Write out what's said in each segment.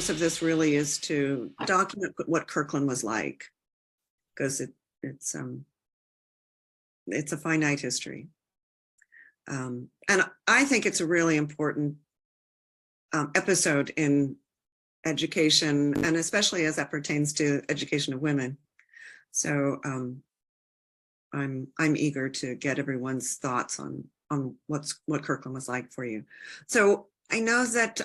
purpose of this really is to document what Kirkland was like, because it's a finite history. And I think it's a really important episode in education, and especially as that pertains to education of women. So I'm eager to get everyone's thoughts on what Kirkland was like for you. So I know that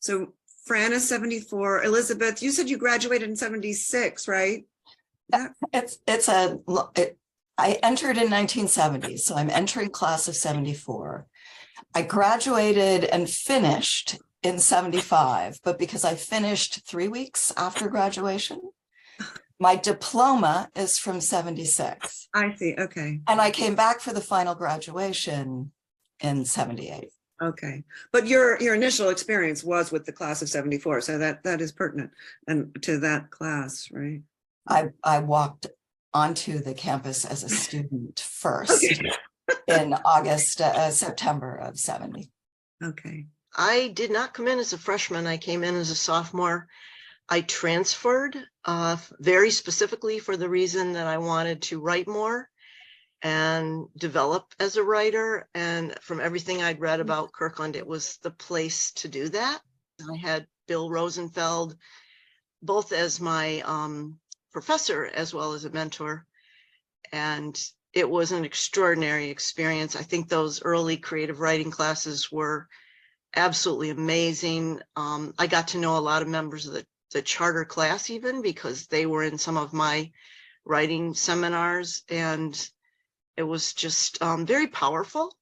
so Fran is 74. Elizabeth, you said you graduated in 76, right? I entered in 1970, so I'm entering class of 74. I graduated and finished in 75, but because I finished 3 weeks after graduation, my diploma is from 76. I see. Okay. And I came back for the final graduation in 78. Okay. But your initial experience was with the class of 74. So that is pertinent and to that class, right? I walked onto the campus as a student first in September of 70. Okay. I did not come in as a freshman. I came in as a sophomore. I transferred very specifically for the reason that I wanted to write more and develop as a writer. And from everything I'd read about Kirkland, it was the place to do that. I had Bill Rosenfeld both as my professor as well as a mentor. And it was an extraordinary experience. I think those early creative writing classes were absolutely amazing. I got to know a lot of members of the charter class even because they were in some of my writing seminars, and it was just very powerful.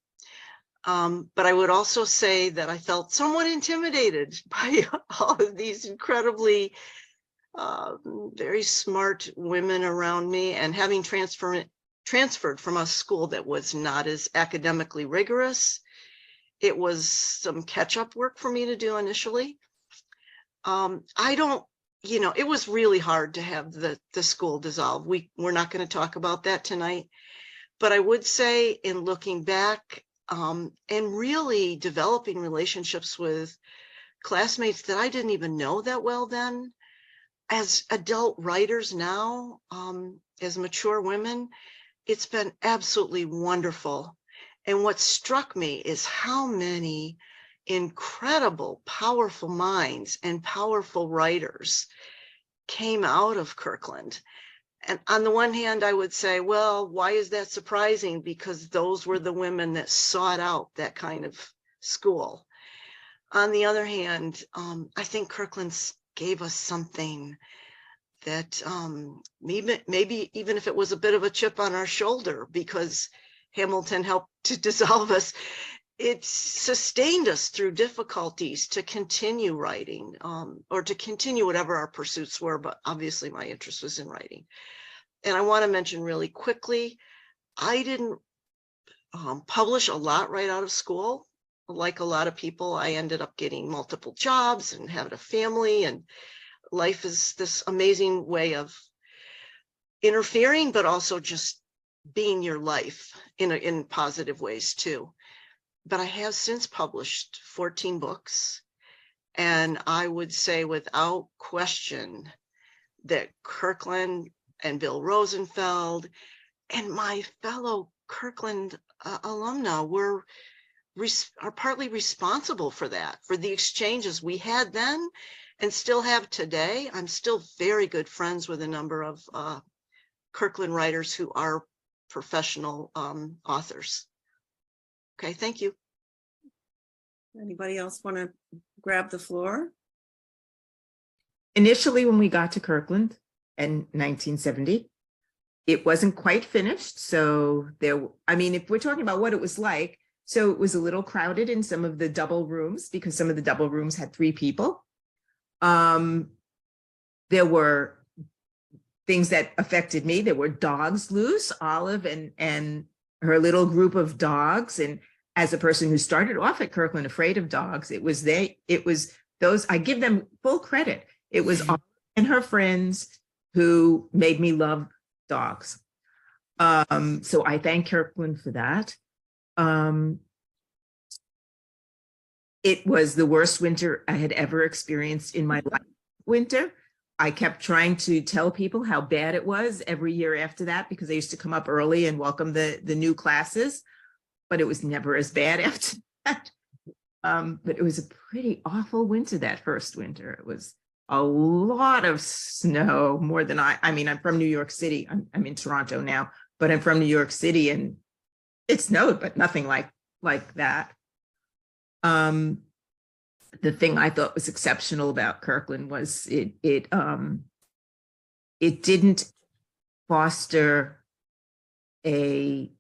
But I would also say that I felt somewhat intimidated by all of these incredibly very smart women around me, and having transferred from a school that was not as academically rigorous. It was some catch-up work for me to do initially. It was really hard to have the school dissolve. We're not going to talk about that tonight, but I would say in looking back and really developing relationships with classmates that I didn't even know that well then, as adult writers now, as mature women, it's been absolutely wonderful. And what struck me is how many incredible, powerful minds and powerful writers came out of Kirkland. And on the one hand, I would say, well, why is that surprising? Because those were the women that sought out that kind of school. On the other hand, I think Kirkland gave us something that maybe even if it was a bit of a chip on our shoulder, because Hamilton helped to dissolve us, it sustained us through difficulties to continue writing or to continue whatever our pursuits were. But obviously my interest was in writing. And I want to mention really quickly, I didn't publish a lot right out of school. Like a lot of people, I ended up getting multiple jobs and having a family, and life is this amazing way of interfering, but also just being your life in positive ways too. But I have since published 14 books, and I would say without question that Kirkland and Bill Rosenfeld and my fellow Kirkland alumna are partly responsible for that, for the exchanges we had then and still have today. I'm still very good friends with a number of Kirkland writers who are professional authors. Okay, thank you. Anybody else want to grab the floor? Initially, when we got to Kirkland in 1970, it wasn't quite finished. So if we're talking about what it was like, so it was a little crowded in some of the double rooms because some of the double rooms had 3 people. There were things that affected me. There were dogs loose, Olive and her little group of dogs. And as a person who started off at Kirkland afraid of dogs, it was those, I give them full credit. It was Olive and her friends who made me love dogs. So I thank Kirkland for that. it was the worst winter I had ever experienced in my life. Winter. I kept trying to tell people how bad it was every year after that, because I used to come up early and welcome the new classes, but it was never as bad after that. But it was a pretty awful winter, that first winter. It was a lot of snow, more than I mean, I'm from New York City. I'm in Toronto now, but I'm from New York City, and it snowed, but nothing like that. The thing I thought was exceptional about Kirkland was it didn't foster a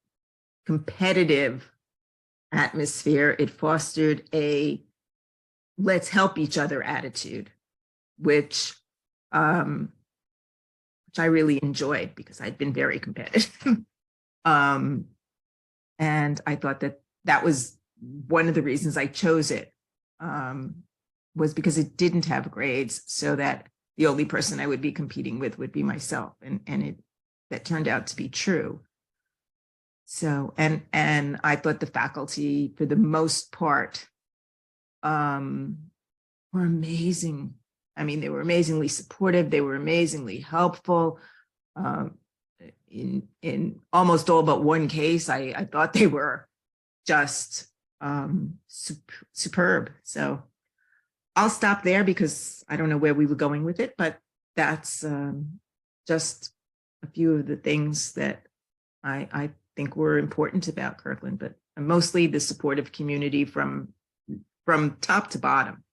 competitive atmosphere. It fostered a let's help each other attitude, which I really enjoyed, because I'd been very competitive. And I thought that was one of the reasons I chose it, was because it didn't have grades, so that the only person I would be competing with would be myself. And that turned out to be true. So, and I thought the faculty, for the most part, were amazing. I mean, they were amazingly supportive. They were amazingly helpful. In almost all but one case, I thought they were just superb. So I'll stop there, because I don't know where we were going with it, but that's just a few of the things that I think were important about Kirkland, but mostly the supportive community from top to bottom.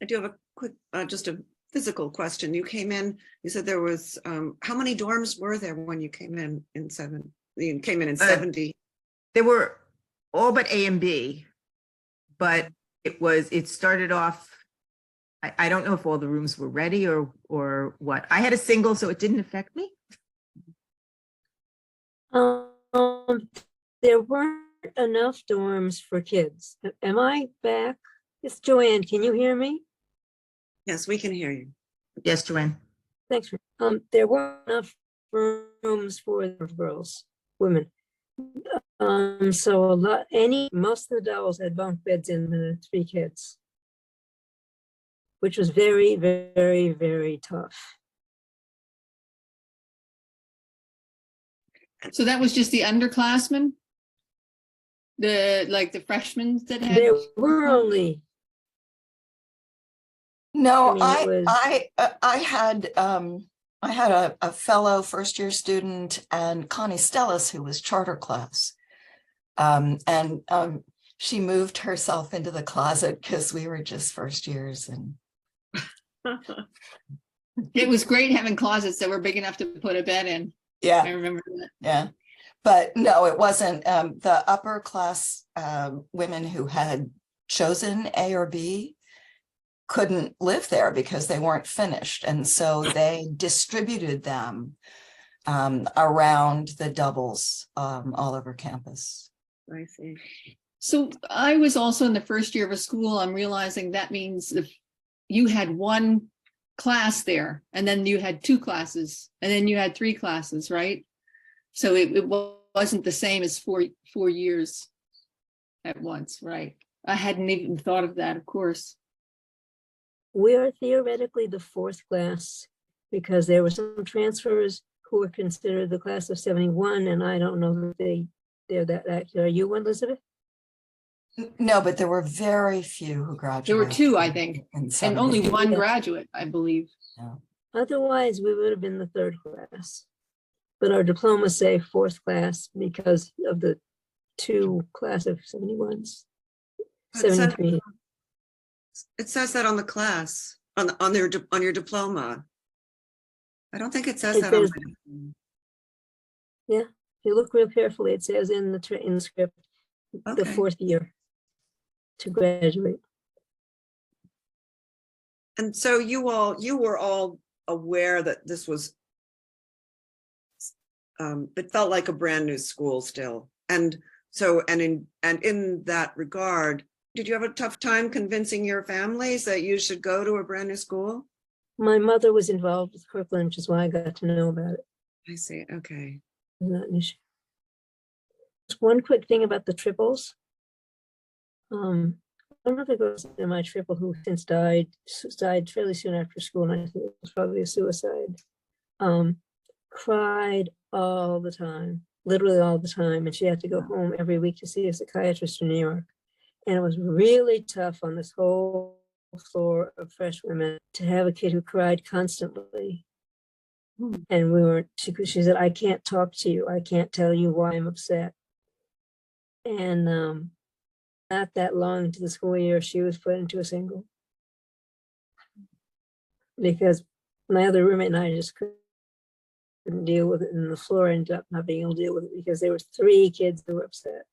I do have a quick, just a physical question. You came in, you said there was, how many dorms were there when you came in you came in 70? They were all but A and B, but it started off, I don't know if all the rooms were ready or what. I had a single, so it didn't affect me. There weren't enough dorms for kids. Am I back? It's Joanne. Can you hear me? Yes, we can hear you. Yes, Joanne. Thanks. There weren't enough rooms for the girls, women. So most of the dolls had bunk beds in the 3 kids, which was very, very, very tough. So that was just the underclassmen? The freshmen that had? There were only. No, I mean, I had a fellow first-year student, and Connie Stellis, who was charter class. And she moved herself into the closet because we were just first years. And It was great having closets that were big enough to put a bed in. I yeah, remember that. yeah. But no, it wasn't. The upper class women who had chosen A or B couldn't live there because they weren't finished. And so they distributed them around the doubles all over campus. I see. So I was also in the first year of a school. I'm realizing that means if you had one class there, and then you had 2 classes, and then you had 3 classes, right? So it wasn't the same as four years at once, right? I hadn't even thought of that, of course. We are theoretically the 4th class, because there were some transfers who were considered the class of 71, and I don't know that they're that accurate. Are you, Elizabeth? No, but there were very few who graduated. There were 2, I think, and only 1 Yeah. graduate, I believe. Otherwise, we would have been the 3rd class. But our diplomas say 4th class because of the 2 class of 71s, It says- 73. It says that on the class, on your diploma. I don't think it says It that on says- my- Yeah, if you look real carefully, it says in the script, the Okay. 4th year to graduate. And so you were all aware that this was, it felt like a brand new school still. And so, and in that regard, did you have a tough time convincing your families that you should go to a brand new school? My mother was involved with Kirkland, which is why I got to know about it. I see, okay. Not an issue. Just one quick thing about the triples. one of the girls in my triple who since died fairly soon after school, and I think it was probably a suicide, cried all the time, literally all the time. And she had to go home every week to see a psychiatrist in New York. And it was really tough on this whole floor of fresh women to have a kid who cried constantly. And she said, I can't talk to you. I can't tell you why I'm upset. And not that long into the school year, she was put into a single. Because my other roommate and I just couldn't deal with it. And the floor ended up not being able to deal with it because there were 3 kids who were upset.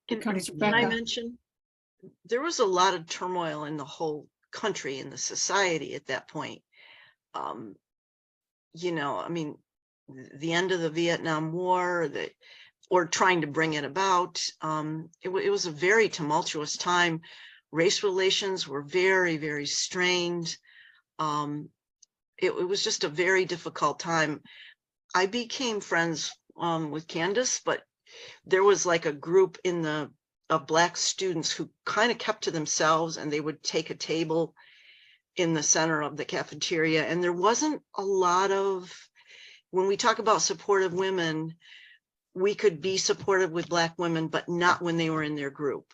Can I mention, there was a lot of turmoil in the whole country, in the society at that point. You know, I mean, the end of the Vietnam War, or trying to bring it about. It was a very tumultuous time. Race relations were very, very strained. It was just a very difficult time. I became friends with Candace, but there was like a group of Black students who kind of kept to themselves, and they would take a table in the center of the cafeteria. And there wasn't a lot of, when we talk about supportive women, we could be supportive with Black women, but not when they were in their group.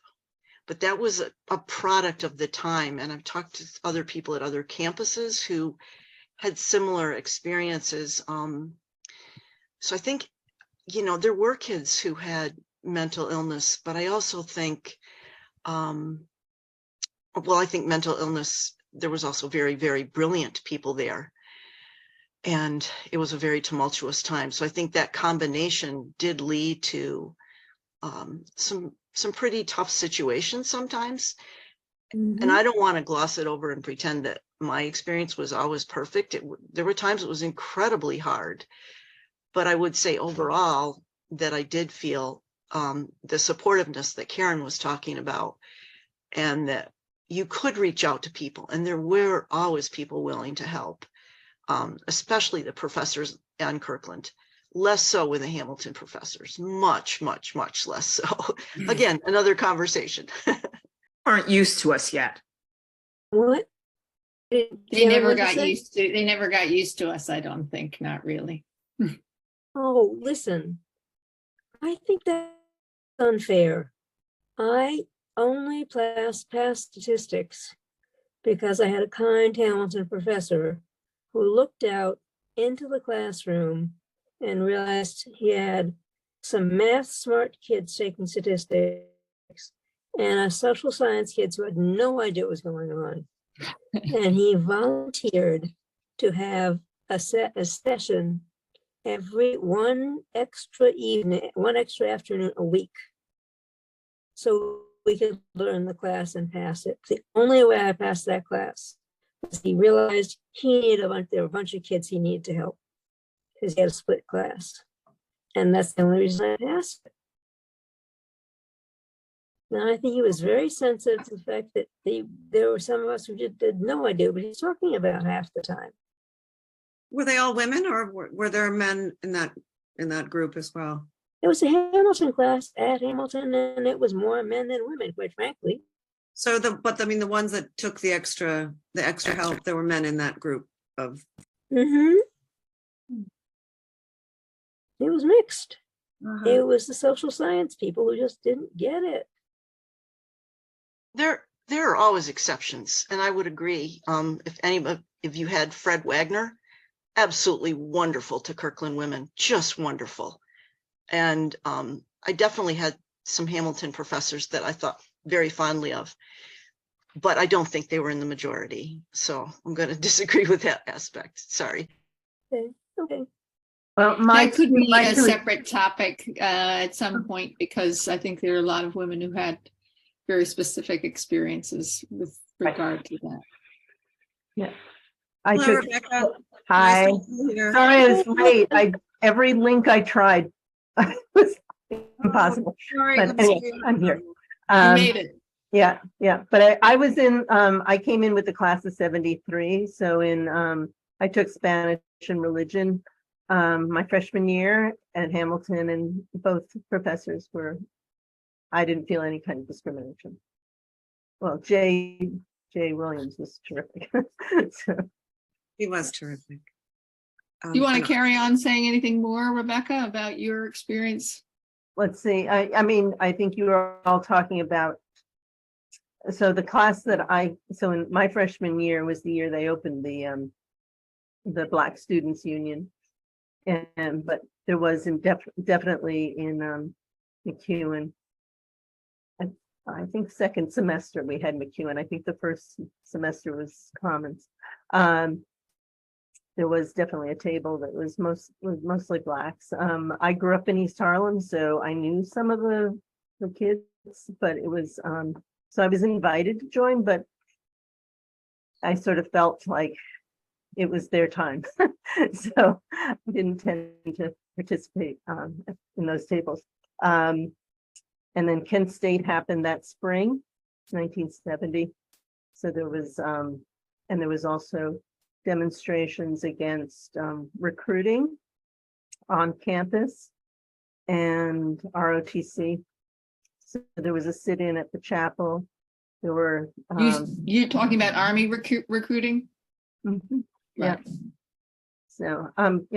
But that was a product of the time. And I've talked to other people at other campuses who had similar experiences. So I think, you know, there were kids who had mental illness, but I also think, well, I think mental illness, there was also very, very brilliant people there. And it was a very tumultuous time. So I think that combination did lead to some pretty tough situations sometimes. And I don't want to gloss it over and pretend that my experience was always perfect. There were times it was incredibly hard. But I would say overall that I did feel the supportiveness that Karen was talking about, and that you could reach out to people, and there were always people willing to help, especially the professors on Kirkland. Less so with the Hamilton professors, much, much, much less so. Again, another conversation. Aren't used to us yet. What? They never got used to us, I don't think, not really. Oh, listen, I think that's unfair. I only passed statistics because I had a kind, talented professor who looked out into the classroom and realized he had some math smart kids taking statistics and social science kids who had no idea what was going on. And he volunteered to have a session every one extra afternoon a week, so we could learn the class and pass it. The only way I passed that class was he realized there were a bunch of kids he needed to help because he had a split class, and that's the only reason I passed it. Now I think he was very sensitive to the fact that there were some of us who just had no idea what he's talking about half the time. Were they all women, or were there men in that group as well? It was a Hamilton class at Hamilton, and it was more men than women, quite frankly. So the ones that took the extra help, there were men in that group of. It was mixed. It was the social science people who just didn't get it. There are always exceptions, and I would agree. If you had Fred Wagner, absolutely wonderful to Kirkland women, just wonderful. And I definitely had some Hamilton professors that I thought very fondly of, but I don't think they were in the majority. So I'm going to disagree with that aspect. Sorry. Okay. Well, That could be a separate topic at some point, because I think there are a lot of women who had very specific experiences with regard to that. Yeah. Hello, Rebecca. Hi. Nice to see you here. Sorry, I was late. Every link I tried was impossible. Sorry, But anyway, I'm here. You made it. Yeah. But I was in, I came in with the class of 73. So I took Spanish and religion my freshman year at Hamilton, and both professors I didn't feel any kind of discrimination. Well, Jay Williams was terrific. So, He was terrific. Do you want to and carry on saying anything more, Rebecca, about your experience? let's see. I mean, I think you were all talking about. So the class so in my freshman year was the year they opened the Black Students Union, but there was definitely in McEwen. I think second semester we had McEwen. I think the first semester was Commons. There was definitely a table that was mostly Blacks. I grew up in East Harlem, so I knew some of the kids, but it was so I was invited to join, but I sort of felt like it was their time. So I didn't tend to participate in those tables. And then Kent State happened that spring, 1970. So there was, and there was also demonstrations against recruiting on campus and ROTC. So there was a sit-in at the chapel. There were You're talking about Army recruiting? mhm, yeah. Right. So and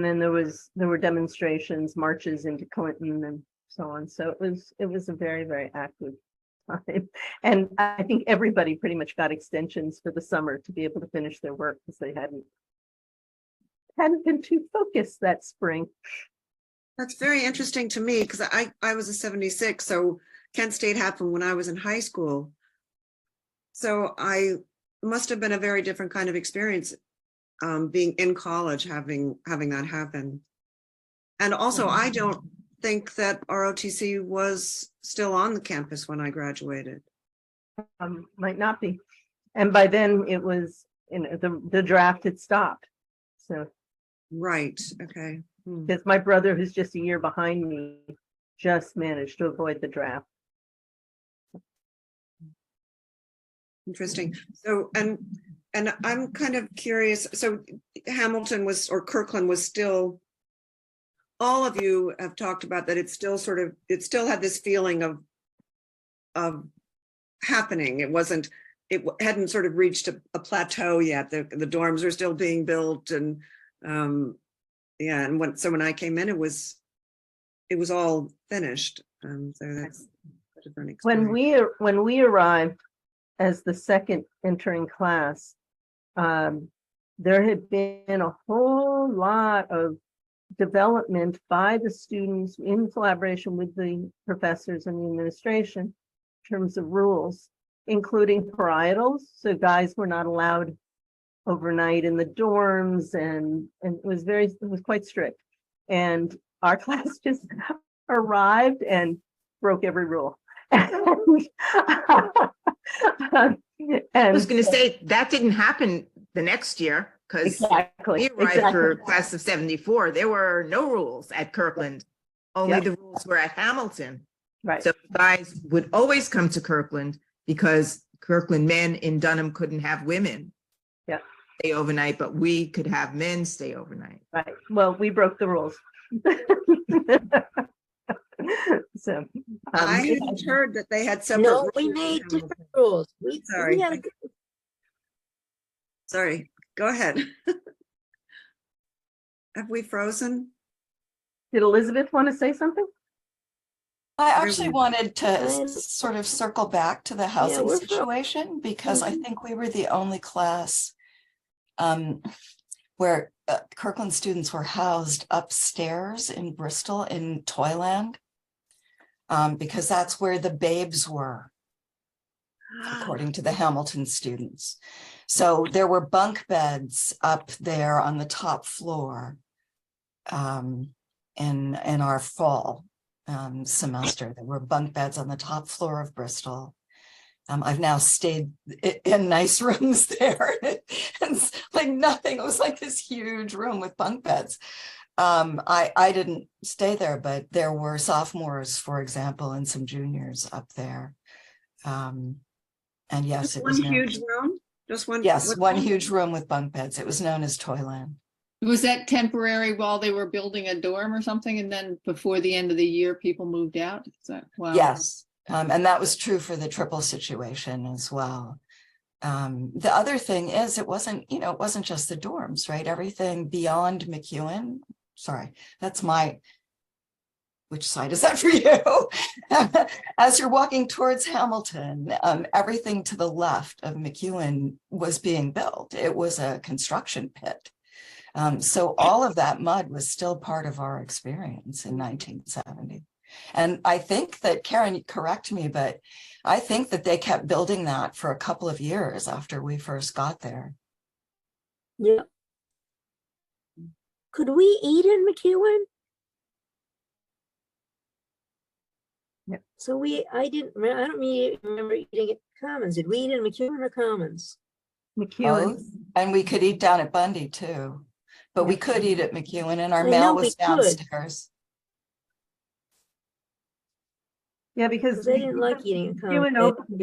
then there were demonstrations, marches into Clinton and so on. So it was a very, very active time. And I think everybody pretty much got extensions for the summer to be able to finish their work because they hadn't been too focused that spring. that's very interesting to me because I was a 76, so Kent State happened when I was in high school. So I must have been a very different kind of experience being in college, having that happen. And also, I don't think that ROTC was still on the campus when I graduated. Might not be. And by then it was, the draft had stopped. So Right. Okay. because my brother, who's just a year behind me, just managed to avoid the draft. Interesting. So, and I'm kind of curious. So Hamilton was, or Kirkland was still, all of you have talked about that. It's still sort of, it still had this feeling of happening. It hadn't sort of reached a plateau yet. The dorms are still being built, and yeah. And when I came in, it was all finished. So that's a different experience. When we arrived as the second entering class, there had been a whole lot of development by the students in collaboration with the professors and the administration in terms of rules, including parietals. So guys were not allowed overnight in the dorms, and it was quite strict. And our class just arrived and broke every rule. I was going to say that didn't happen the next year because exactly, we arrived for class of 74. There were no rules at Kirkland. Only the rules were at Hamilton. Right. So guys would always come to Kirkland because Kirkland men in Dunham couldn't have women stay overnight, but we could have men stay overnight. Right. Well, we broke the rules. So I had heard that they had separate. No, we made different rules. Sorry. We had Sorry, go ahead. Have we frozen? did Elizabeth want to say something? I actually wanted to Um, sort of circle back to the housing we're situation because I Mhm. think we were the only class where Kirkland students were housed upstairs in Bristol in Toyland, because that's where the babes were, according to the Hamilton students. So there were bunk beds up there on the top floor in our fall semester. There were bunk beds on the top floor of Bristol. I've now stayed in nice rooms there. It's like nothing. It was like this huge room with bunk beds. I didn't stay there, but there were sophomores, for example, and some juniors up there. And yes, it was One huge room. Just one? Yes, what- one huge room with bunk beds. It was known as Toyland. Was that temporary while they were building a dorm or something? And then before the end of the year, people moved out? Is that, wow. Yes, and that was true for the triple situation as well. The other thing is, it wasn't just the dorms, right? Everything beyond McEwen. Sorry, that's my. Which side is that for you? As you're walking towards Hamilton, everything to the left of McEwen was being built. It was a construction pit. So all of that mud was still part of our experience in 1970. And I think that, Karen, correct me, but I think that they kept building that for a couple of years after we first got there. Yeah. Could we eat in McEwen? Yeah. So I don't remember eating at Commons. Did we eat in McEwen or Commons? McEwen. Both. And we could eat down at Bundy too. But we could eat at McEwen, and our I mail know was we could. downstairs. Yeah, because 'Cause I didn't like eating at McEwen Commons. opened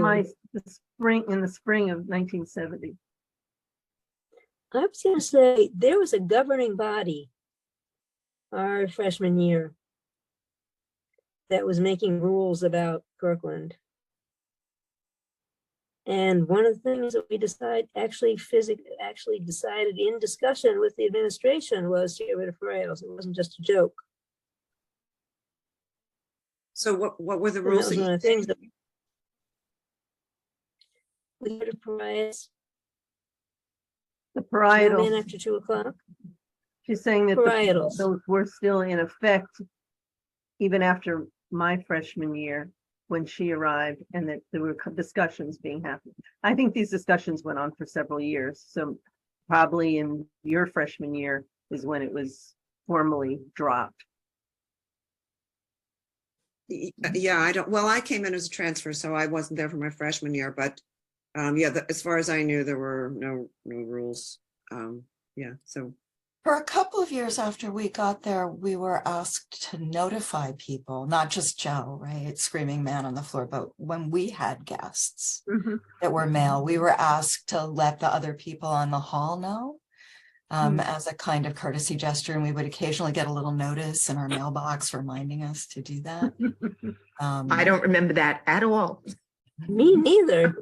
in the spring of 1970. I was going to say, there was a governing body our freshman year that was making rules about Kirkland. And one of the things that we actually decided in discussion with the administration was to get rid of varietals. It wasn't just a joke. So what were the And that rules? was that one you- of the things that we got rid of pariahs, The no man parietals, after 2 o'clock. she's saying that the Parietals. those were still in effect even after my freshman year when she arrived, and that there were discussions being happened. I think these discussions went on for several years. So probably in your freshman year is when it was formally dropped. Yeah, I came in as a transfer, so I wasn't there for my freshman year, but yeah, as far as I knew, there were no rules. Yeah, so For a couple of years after we got there, we were asked to notify people, not just Joe, right? Screaming man on the floor, but when we had guests that were male, we were asked to let the other people on the hall know as a kind of courtesy gesture. And we would occasionally get a little notice in our mailbox reminding us to do that. I don't remember that at all. Me neither.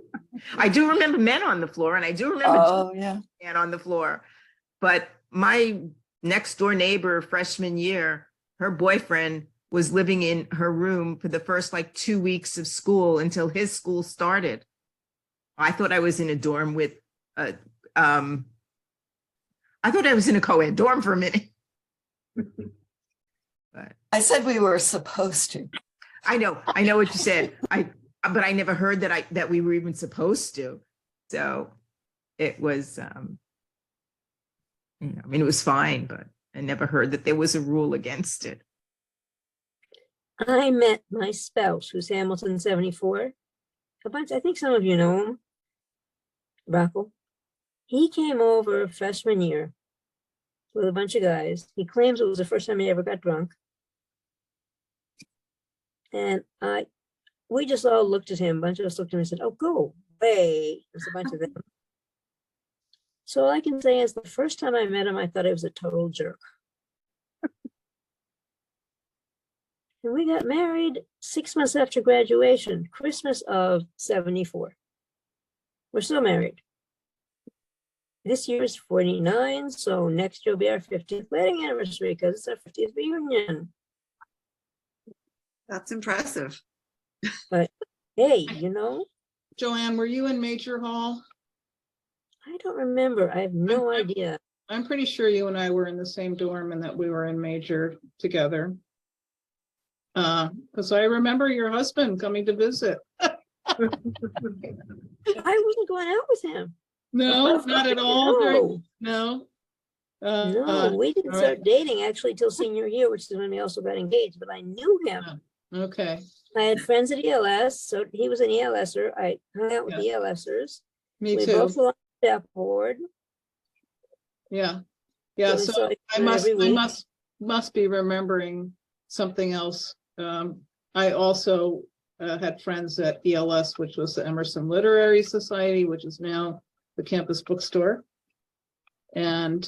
I do remember men on the floor, and I do remember Oh, yeah. men on the floor. But my next door neighbor freshman year, her boyfriend was living in her room for the first 2 weeks of school until his school started. I thought I was in a dorm with I thought I was in a co-ed dorm for a minute. But I said we were supposed to. I know what you said. But I never heard that we were even supposed to. So it was it was fine, but I never heard that there was a rule against it. I met my spouse, who's Hamilton 74. I think some of you know him, Rocco. He came over freshman year with a bunch of guys. He claims it was the first time he ever got drunk. And we just all looked at him. A bunch of us looked at him and said, "Oh, go away." There's a bunch of them. So all I can say is the first time I met him, I thought he was a total jerk. And we got married 6 months after graduation, Christmas of 74. We're still married. This year is 49, so next year will be our 50th wedding anniversary because it's our 50th reunion. that's impressive. But hey, Joanne, were you in Major Hall? I don't remember. I have no idea. I'm pretty sure you and I were in the same dorm and that we were in Major together. Because I remember your husband coming to visit. I wasn't going out with him. No, not at all. No. No. No, we didn't all start right. dating actually till senior year, which is when we also got engaged, but I knew him. Okay. I had friends at ELS, so he was an ELSer. I hung out with the ELSers. Me We too. both were on the staff board. Yeah. Yeah. So we So saw each I other must, every I week. must be remembering something else. I also had friends at ELS, which was the Emerson Literary Society, which is now the campus bookstore. And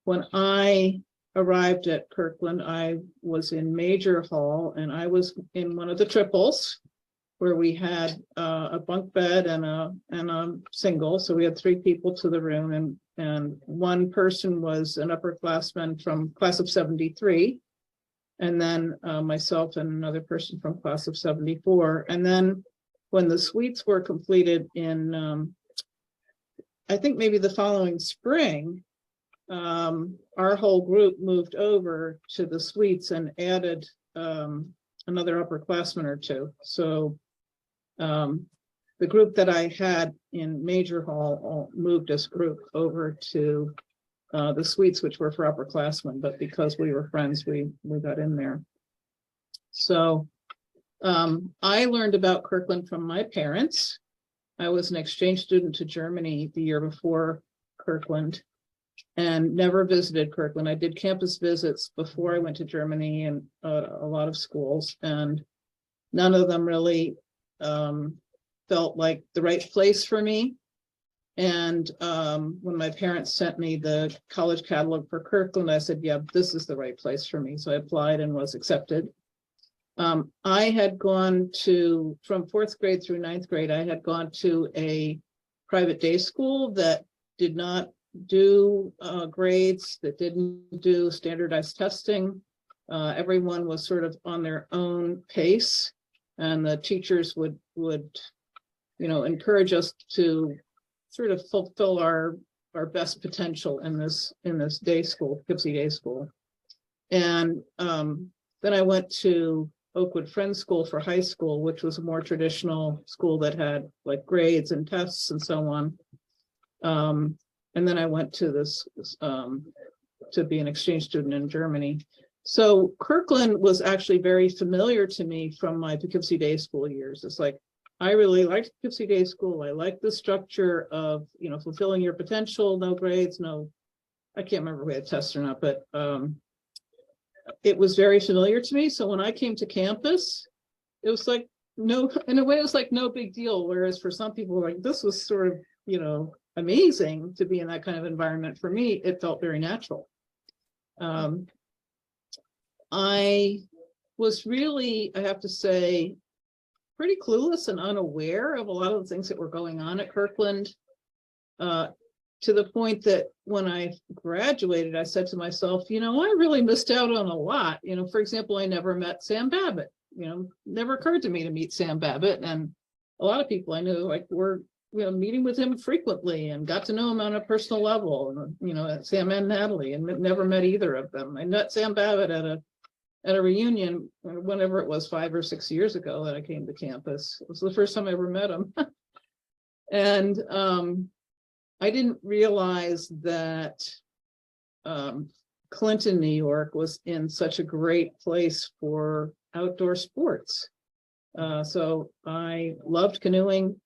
when I arrived at Kirkland, I was in Major Hall, and I was in one of the triples where we had a bunk bed and a single. So we had 3 people to the room, and one person was an upperclassman from class of 73. And then myself and another person from class of 74. And then when the suites were completed in, I think maybe the following spring, our whole group moved over to the suites and added another upperclassman or 2. So the group that I had in Major Hall moved as a group over to the suites, which were for upperclassmen, but because we were friends, we got in there. So I learned about Kirkland from my parents. I was an exchange student to Germany the year before Kirkland and never visited Kirkland. I did campus visits before I went to Germany and a lot of schools, and none of them really felt like the right place for me. And when my parents sent me the college catalog for Kirkland, I said, yeah, this is the right place for me. So I applied and was accepted. I had gone to, from 4th grade through 9th grade, I had gone to a private day school that did not do grades, that didn't do standardized testing. Everyone was sort of on their own pace, and the teachers would encourage us to sort of fulfill our best potential in this day school, Poughkeepsie Day School. And then I went to Oakwood Friends School for high school, which was a more traditional school that had like grades and tests and so on. And then I went to this to be an exchange student in Germany. So Kirkland was actually very familiar to me from my Poughkeepsie Day School years. It's like, I really liked Poughkeepsie Day School. I liked the structure of, fulfilling your potential, no grades, I can't remember if we had tests or not, but it was very familiar to me. So when I came to campus, it was like, in a way, it was like no big deal. Whereas for some people, like, this was sort of, amazing to be in that kind of environment. For me, it felt very natural. I was really, I have to say, pretty clueless and unaware of a lot of the things that were going on at Kirkland, to the point that when I graduated, I said to myself, I really missed out on a lot. For example, I never met Sam Babbitt. Never occurred to me to meet Sam Babbitt, and a lot of people I knew like were meeting with him frequently and got to know him on a personal level. Sam and Natalie, and never met either of them. I met Sam Babbitt at a reunion, whenever it was 5 or 6 years ago that I came to campus. It was the first time I ever met him. And I didn't realize that Clinton, New York was in such a great place for outdoor sports. So I loved canoeing.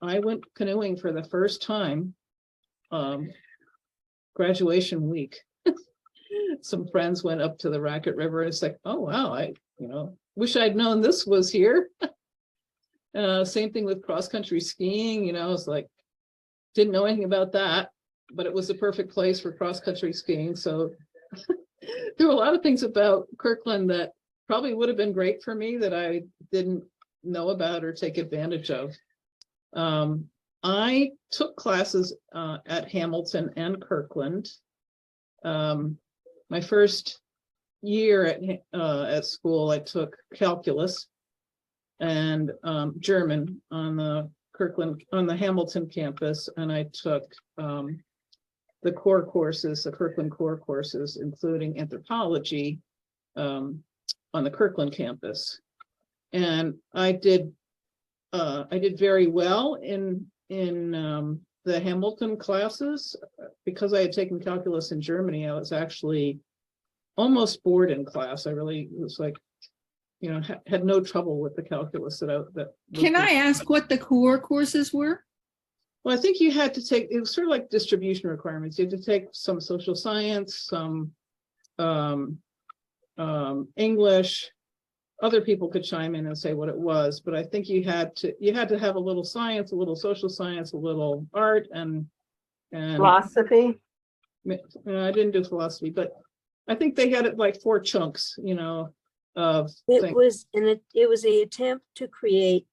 I went canoeing for the first time graduation week. Some friends went up to the Racket River. It's like, oh wow, I wish I'd known this was here. Same thing with cross-country skiing. It's like, didn't know anything about that, but it was the perfect place for cross-country skiing. So there were a lot of things about Kirkland that probably would have been great for me that I didn't know about or take advantage of. I took classes at Hamilton and Kirkland. My first year at school, I took calculus and German on the Hamilton campus, and I took the core courses, the Kirkland core courses, including anthropology, on the Kirkland campus. And I did very well in the Hamilton classes. Because I had taken calculus in Germany, I was actually almost bored in class. I really was like, had no trouble with the calculus Can I ask what the core courses were? Well, I think you had to take, it was sort of like distribution requirements. You had to take some social science, some English, other people could chime in and say what it was, but I think you had to have a little science, a little social science, a little art, and Philosophy. I didn't do philosophy, but I think they had it like 4 chunks, of It things. was, and it was a attempt to create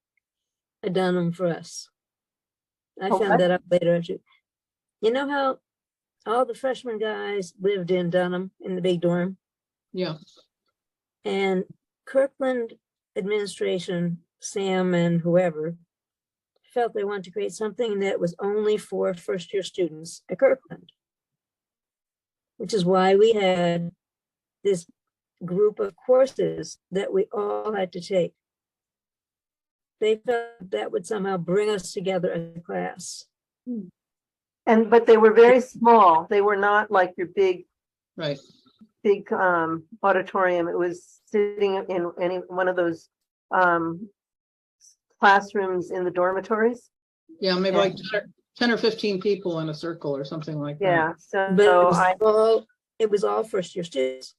a Dunham for us. I Oh, what? found that out later. You know how all the freshman guys lived in Dunham in the big dorm? Yeah. And Kirkland administration, Sam and whoever, felt they wanted to create something that was only for first-year students at Kirkland. Which is why we had this group of courses that we all had to take. They felt that would somehow bring us together as a class. But they were very small. They were not like your big Right. auditorium. It was sitting in any one of those classrooms in the dormitories. Yeah, maybe like 10 or 15 people in a circle or something like that. Yeah, But so it was all first-year students.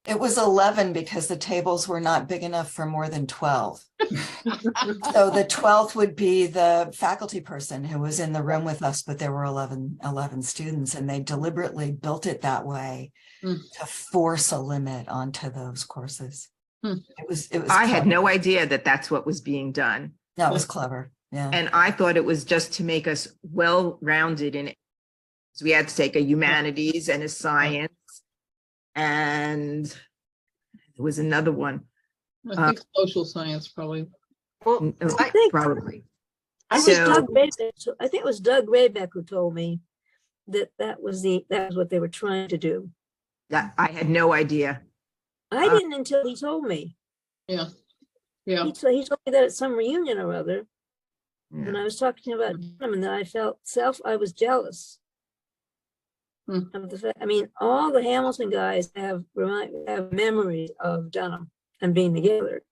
It was 11 because the tables were not big enough for more than 12. So the 12th would be the faculty person who was in the room with us, but there were 11 students, and they deliberately built it that way to force a limit onto those courses. It was I had clever. no idea that that's what was being done. That was clever. Yeah. And I thought it was just to make us well-rounded in it. So we had to take a humanities and a science. And there was another one. I think social science probably. Well, I think- Probably. I think it was Doug Raybeck who told me that was what they were trying to do. That I had no idea. I didn't until he told me. Yeah. He told me that at some reunion or other, Yeah. when I was talking to him about Dunham, and then I was jealous. Of the fact, I mean, all the Hamilton guys have memories of Dunham and being together.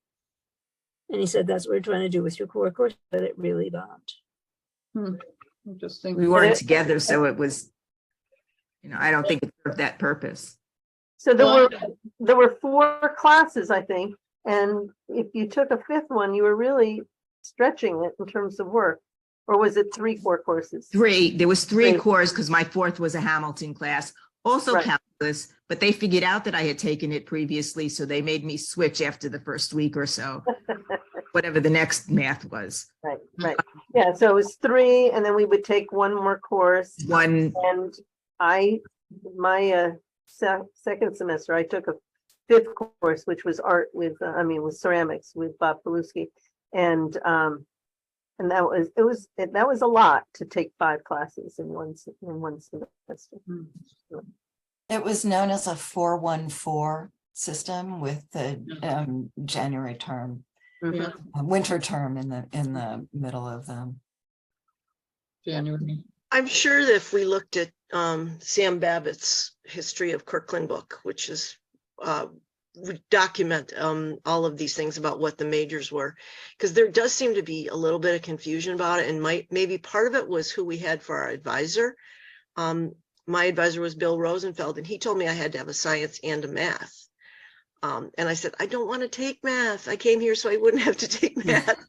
And he said, that's what we're trying to do with your core course, but it really bombed. Interesting. We weren't together, so it was, I don't think it served that purpose. So there were 4 classes, I think, and if you took a 5th one, you were really stretching it in terms of work. Or was it 3 core courses? 3. There was 3 Great. cores because my 4th was a Hamilton class, also Right. calculus, but they figured out that I had taken it previously, so they made me switch after the first week or so, whatever the next math was. Right. Yeah, so it was 3, and then we would take 1 more course. One, And my second semester, I took a 5th course, which was art with ceramics with Bob Paluski. And that was a lot to take 5 classes in one semester. It was known as a 414 system with the January term, Yeah. winter term in the middle of them. January. I'm sure that if we looked at Sam Babbitt's History of Kirkland book, which is we document all of these things about what the majors were, because there does seem to be a little bit of confusion about it, and maybe part of it was who we had for our advisor. My advisor was Bill Rosenfeld, and he told me I had to have a science and a math. And I said, I don't want to take math. I came here so I wouldn't have to take math.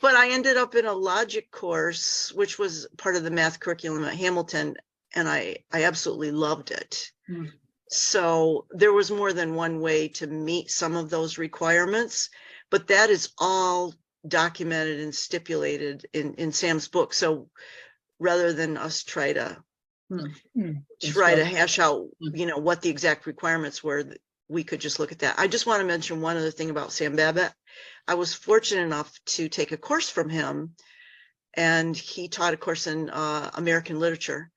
But I ended up in a logic course, which was part of the math curriculum at Hamilton, and I absolutely loved it. So there was more than one way to meet some of those requirements, but that is all documented and stipulated in Sam's book. So rather than us try to hash out, what the exact requirements were, we could just look at that. I just want to mention one other thing about Sam Babbitt. I was fortunate enough to take a course from him, and he taught a course in American literature.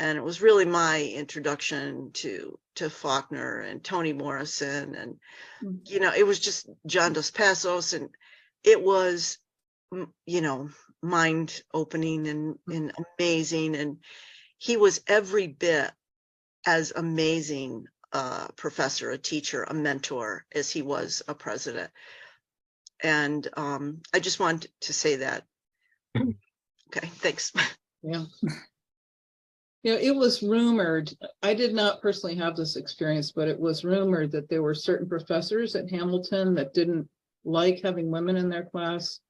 And it was really my introduction to Faulkner and Toni Morrison. And, it was just John Dos Passos. And it was, mind opening and amazing. And he was every bit as amazing a professor, a teacher, a mentor as he was a president. And I just wanted to say that. Okay, thanks. Yeah. You know, it was rumored, I did not personally have this experience, but it was rumored that there were certain professors at Hamilton that didn't like having women in their class.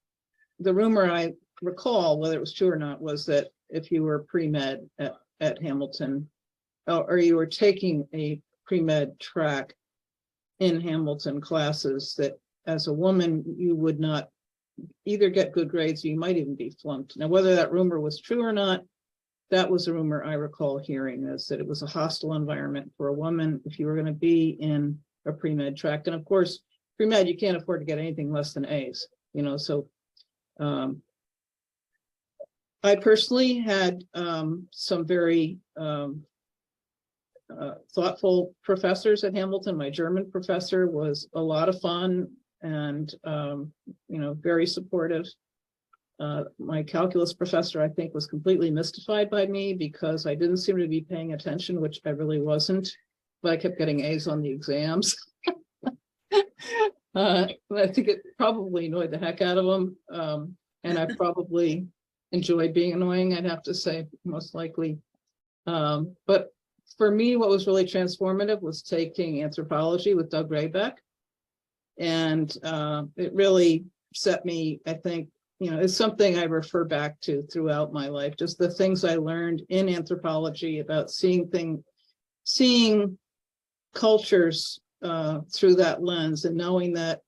The rumor I recall, whether it was true or not, was that if you were pre-med at Hamilton, or you were taking a pre-med track in Hamilton classes, that as a woman, you would not either get good grades, or you might even be flunked. Now, whether that rumor was true or not, that was a rumor I recall hearing, is that it was a hostile environment for a woman if you were going to be in a pre-med track. And of course, pre-med, you can't afford to get anything less than A's, you know, so I personally had some very thoughtful professors at Hamilton. My German professor was a lot of fun and, you know, very supportive. My calculus professor, I think, was completely mystified by me because I didn't seem to be paying attention, which I really wasn't, but I kept getting A's on the exams. I think it probably annoyed the heck out of him. And I probably enjoyed being annoying, I'd have to say, most likely. But for me, what was really transformative was taking anthropology with Doug Raybeck. And it really set me, I think, you know, it's something I refer back to throughout my life, just the things I learned in anthropology about seeing cultures through that lens, and knowing that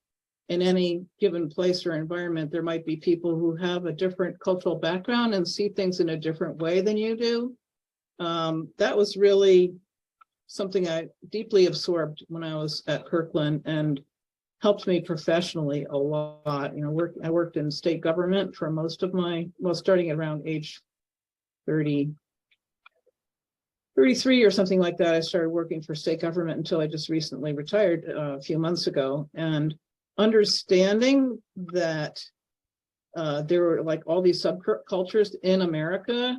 in any given place or environment, there might be people who have a different cultural background and see things in a different way than you do. That was really something I deeply absorbed when I was at Kirkland, and helped me professionally a lot. You know, I worked in state government for most of my, well, starting at around age 33 or something like that. I started working for state government until I just recently retired a few months ago. And understanding that there were like all these subcultures in America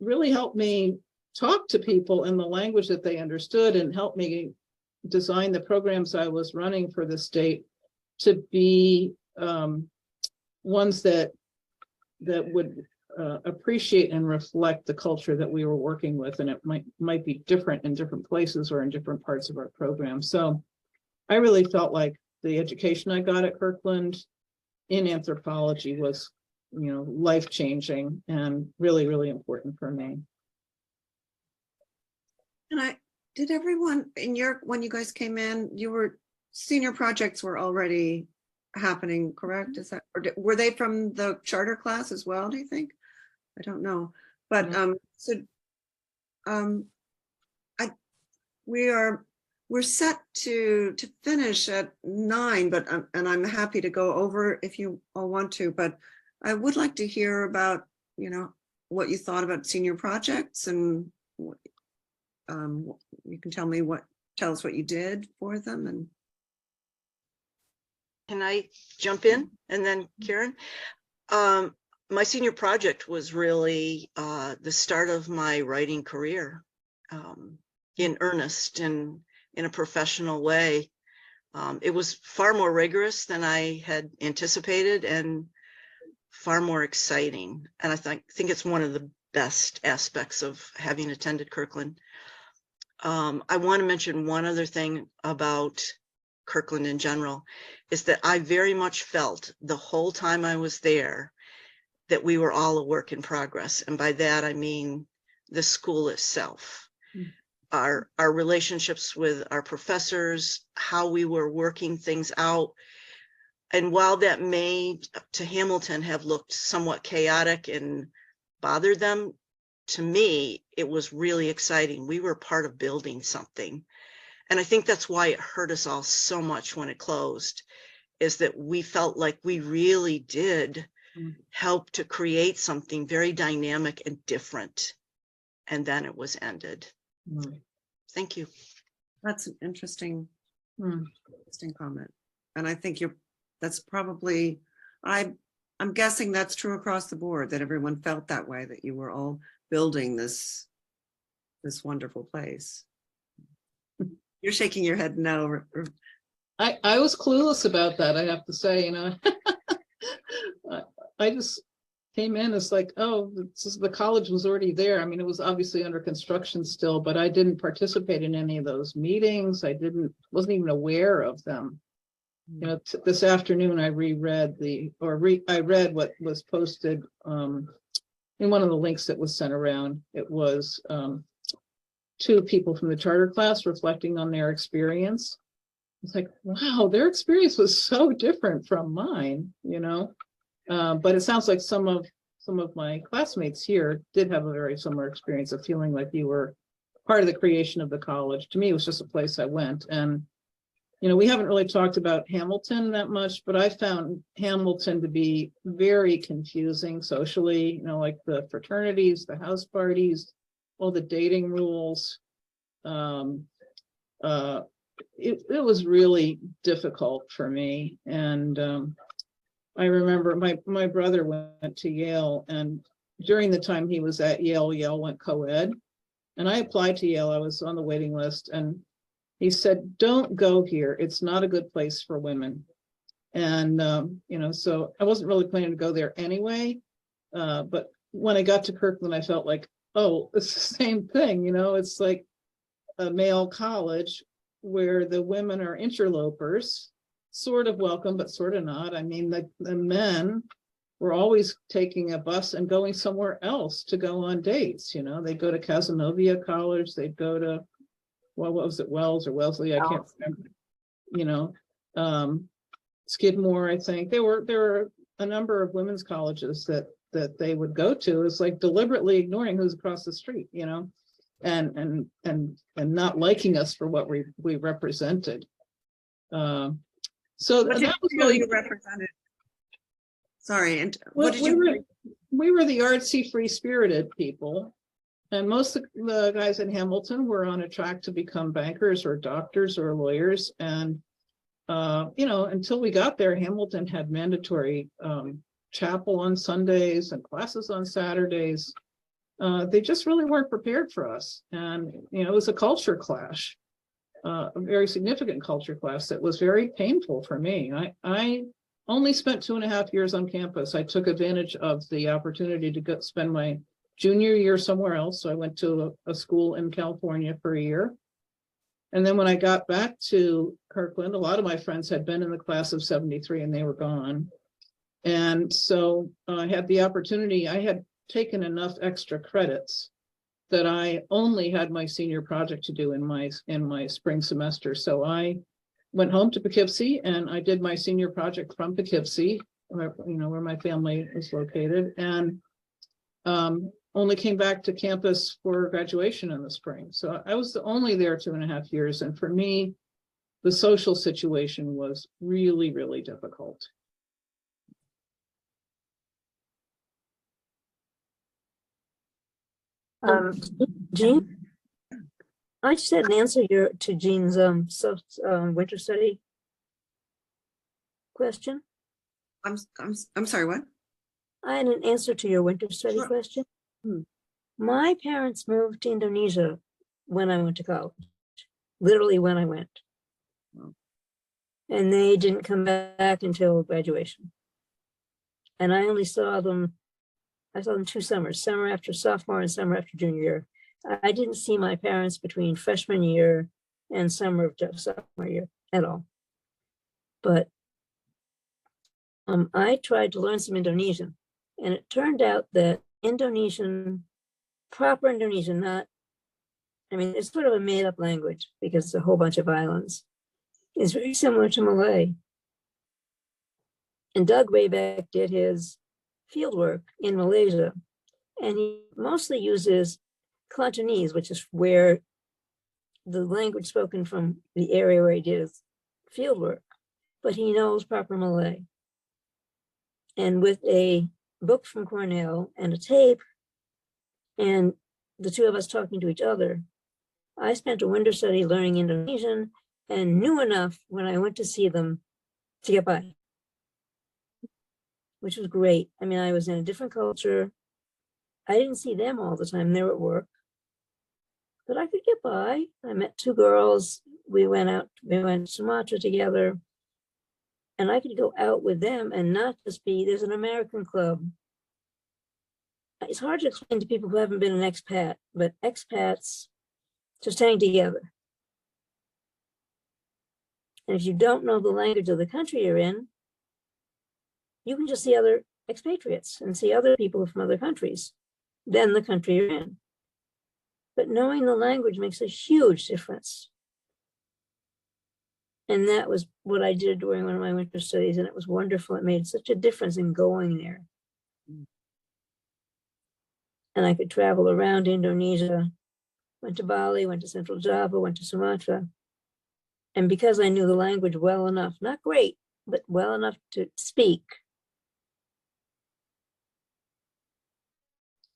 really helped me talk to people in the language that they understood, and helped me design the programs I was running for the state to be ones that would appreciate and reflect the culture that we were working with. And it might be different in different places or in different parts of our program. So I really felt like the education I got at Kirkland in anthropology was, you know, life-changing and really, really important for me. And did everyone when you guys came in, senior projects were already happening, correct? Is that, or were they from the charter class as well, do you think? I don't know. But we're set to finish at 9, but and I'm happy to go over if you all want to, but I would like to hear about, you know, what you thought about senior projects, and you can tell us what you did for them. And can I jump in? And then Karen, my senior project was really the start of my writing career in earnest and in a professional way. It was far more rigorous than I had anticipated and far more exciting. And I think it's one of the best aspects of having attended Kirkland. I want to mention one other thing about Kirkland in general, is that I very much felt the whole time I was there that we were all a work in progress. And by that, I mean the school itself, our relationships with our professors, how we were working things out. And while that may to Hamilton have looked somewhat chaotic and bothered them, to me, it was really exciting. We were part of building something. And I think that's why it hurt us all so much when it closed, is that we felt like we really did help to create something very dynamic and different. And then it was ended. Thank you. that's an interesting comment. And I think that's probably, I'm guessing that's true across the board, that everyone felt that way, that you were all building this wonderful place. You're shaking your head no. I was clueless about that, I have to say, you know. I just came in, it's like, oh, the college was already there. I mean, it was obviously under construction still, but I didn't participate in any of those meetings. Wasn't even aware of them. You know, this afternoon I reread I read what was posted in one of the links that was sent around. It was two people from the charter class reflecting on their experience. It's like, wow, their experience was so different from mine, you know. But it sounds like some of my classmates here did have a very similar experience of feeling like you were part of the creation of the college. To me, it was just a place I went. And, you know, we haven't really talked about Hamilton that much, but I found Hamilton to be very confusing socially, you know, like the fraternities, the house parties, all the dating rules. It was really difficult for me. And I remember my brother went to Yale, and during the time he was at Yale went co-ed, and I applied to Yale. I was on the waiting list, and he said, don't go here. It's not a good place for women. And, you know, so I wasn't really planning to go there anyway. But when I got to Kirkland, I felt like, oh, it's the same thing. You know, it's like a male college where the women are interlopers, sort of welcome, but sort of not. I mean, the men were always taking a bus and going somewhere else to go on dates. You know, they'd go to Cazenovia College, they'd go to, well, what was it, Wells or Wellesley? I can't remember. You know, Skidmore, I think. There were a number of women's colleges that they would go to. It's like deliberately ignoring who's across the street, you know, and not liking us for what we represented. So What did that you was feel really you represented? Sorry, and well, what did you? we were the artsy, free-spirited people, and most of the guys in Hamilton were on a track to become bankers or doctors or lawyers. And you know, until we got there, Hamilton had mandatory chapel on Sundays and classes on Saturdays. They just really weren't prepared for us, and you know, it was a culture clash. A very significant culture class that was very painful for me. I only spent 2.5 years on campus. I took advantage of the opportunity to go spend my junior year somewhere else. So I went to a school in California for a year. And then when I got back to Kirkland, a lot of my friends had been in the class of 73 and they were gone. And so I had the opportunity, I had taken enough extra credits that I only had my senior project to do in my spring semester. So I went home to Poughkeepsie and I did my senior project from Poughkeepsie, where my family is located, and only came back to campus for graduation in the spring. So I was only there 2.5 years. And for me, the social situation was really, really difficult. Jean, I just had an answer to Jean's winter study question. I'm sorry, what? I had an answer to your winter study Sure. question. My parents moved to Indonesia when I went to college, literally when I went. And they didn't come back until graduation. And I only saw them, I saw them 2 summers, summer after sophomore and summer after junior year. I didn't see my parents between freshman year and summer of sophomore year at all. But I tried to learn some Indonesian, and it turned out that Indonesian, proper Indonesian, it's sort of a made up language because it's a whole bunch of islands, is very similar to Malay. And Doug Wayback did his fieldwork in Malaysia, and he mostly uses Cantonese, which is where the language spoken from the area where he did his fieldwork, but he knows proper Malay. And with a book from Cornell and a tape, and the two of us talking to each other, I spent a winter study learning Indonesian and knew enough when I went to see them to get by, which was great. I mean, I was in a different culture. I didn't see them all the time. They were at work, but I could get by. I met 2 girls. We went to Sumatra together, and I could go out with them and not just be, there's an American club it's hard to explain to people who haven't been an expat, but expats just hang together. And if you don't know the language of the country you're in, you can just see other expatriates and see other people from other countries than the country you're in. But knowing the language makes a huge difference. And that was what I did during one of my winter studies, and it was wonderful. It made such a difference in going there. And I could travel around Indonesia, went to Bali, went to Central Java, went to Sumatra. And because I knew the language well enough, not great, but well enough to speak,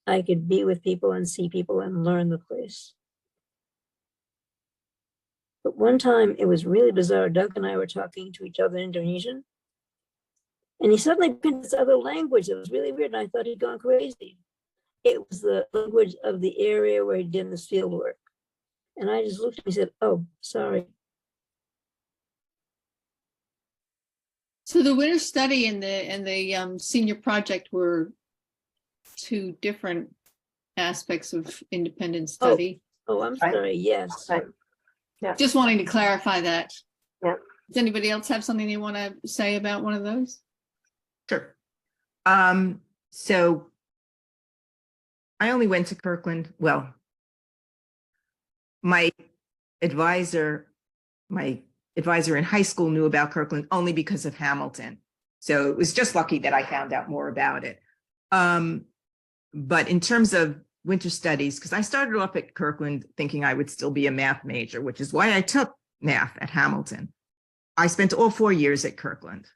I could be with people and see people and learn the place. But one time it was really bizarre. Doug and I were talking to each other in Indonesian, and he suddenly picked this other language that was really weird, and I thought he'd gone crazy. It was the language of the area where he did this field work. And I just looked at him and said, oh, sorry. So the winter study and the senior project were two different aspects of independent study. Oh, I'm sorry, yes. Right. Yeah. Just wanting to clarify that. Yeah. Does anybody else have something they want to say about one of those? Sure. So I only went to Kirkland. Well, my advisor in high school knew about Kirkland only because of Hamilton. So it was just lucky that I found out more about it. But in terms of winter studies, because I started off at Kirkland thinking I would still be a math major, which is why I took math at Hamilton. I spent all 4 years at Kirkland.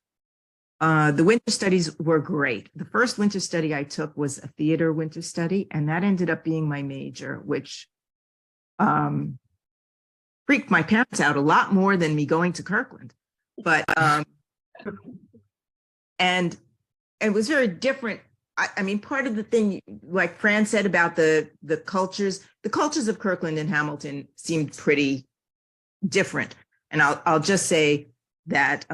The winter studies were great. The first winter study I took was a theater winter study, and that ended up being my major, which freaked my parents out a lot more than me going to Kirkland. But and it was very different. I mean, part of the thing, like Fran said about the cultures of Kirkland and Hamilton seemed pretty different. And I'll just say that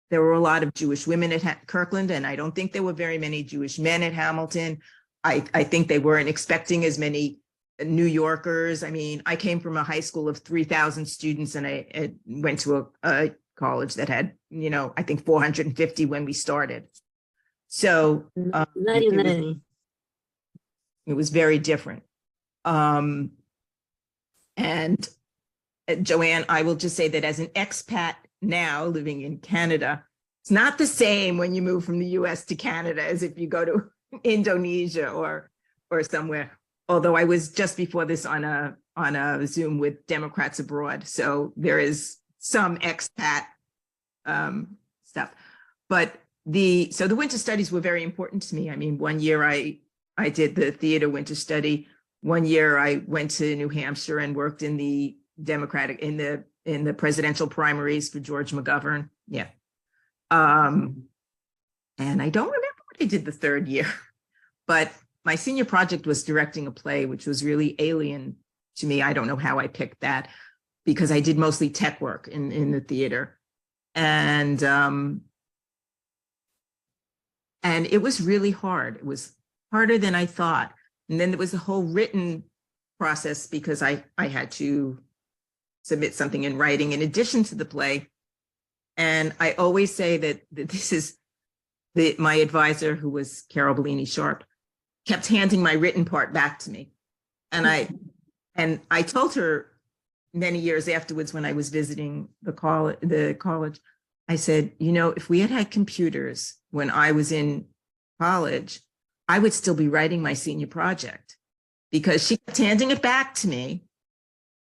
there were a lot of Jewish women at Kirkland, and I don't think there were very many Jewish men at Hamilton. I think they weren't expecting as many New Yorkers. I mean, I came from a high school of 3,000 students, and I went to a college that had, I think 450 when we started. So it was very different. And Joanne, I will just say that as an expat now living in Canada, it's not the same when you move from the US to Canada as if you go to Indonesia or somewhere. Although I was just before this on a Zoom with Democrats abroad. So there is some expat stuff. But so the winter studies were very important to me. I mean, one year I did the theater winter study. One year I went to New Hampshire and worked in the Democratic, in the presidential primaries for George McGovern. Yeah. And I don't remember what I did the third year, but my senior project was directing a play, which was really alien to me. I don't know how I picked that because I did mostly tech work in the theater. And it was really hard. It was harder than I thought. And then there was the whole written process because I had to submit something in writing in addition to the play. And I always say that this is my advisor, who was Carol Bellini Sharp, kept handing my written part back to me. And I told her many years afterwards when I was visiting the college, I said, if we had computers when I was in college, I would still be writing my senior project, because she kept handing it back to me.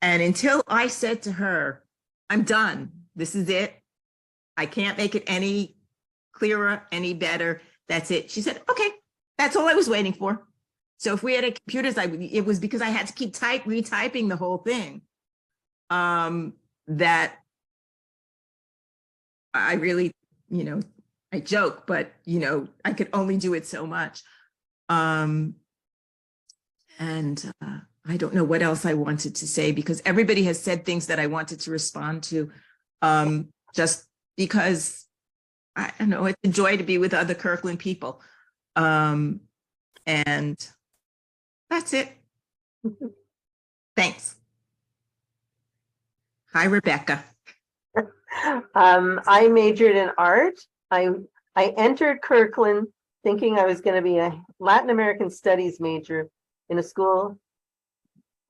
And until I said to her, I'm done, this is it, I can't make it any clearer, any better, that's it. She said, okay, that's all I was waiting for. So if we had computers, it was because I had to keep retyping the whole thing. That I really, I joke, but, I could only do it so much. And I don't know what else I wanted to say, because everybody has said things that I wanted to respond to, just because, I don't know, it's a joy to be with other Kirkland people. And that's it. Thanks. Hi, Rebecca. I majored in art. I entered Kirkland thinking I was going to be a Latin American studies major in a school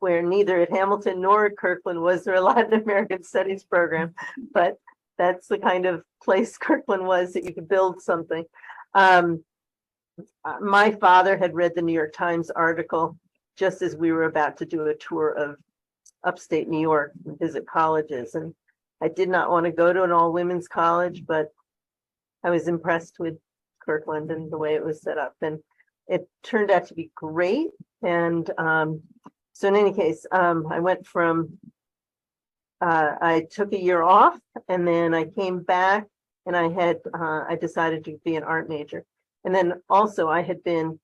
where neither at Hamilton nor at Kirkland was there a Latin American studies program, but that's the kind of place Kirkland was, that you could build something. My father had read the New York Times article just as we were about to do a tour of upstate New York and visit colleges. And I did not want to go to an all-women's college, but I was impressed with Kirkland and the way it was set up. And it turned out to be great. And so in any case, I went from, I took a year off, and then I came back, and I decided to be an art major. And then also I had been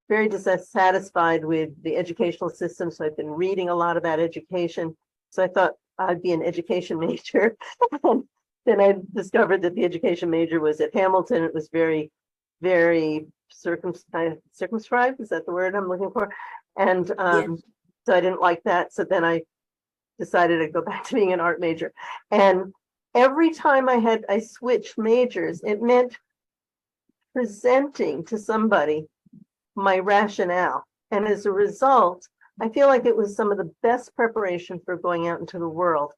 very dissatisfied with the educational system. So I've been reading a lot about education. So I thought I'd be an education major. And then I discovered that the education major was at Hamilton. It was very, very circumscribed. Is that the word I'm looking for? And so I didn't like that. So then I decided to go back to being an art major. And every time I switched majors, it meant presenting to somebody my rationale. And as a result, I feel like it was some of the best preparation for going out into the world.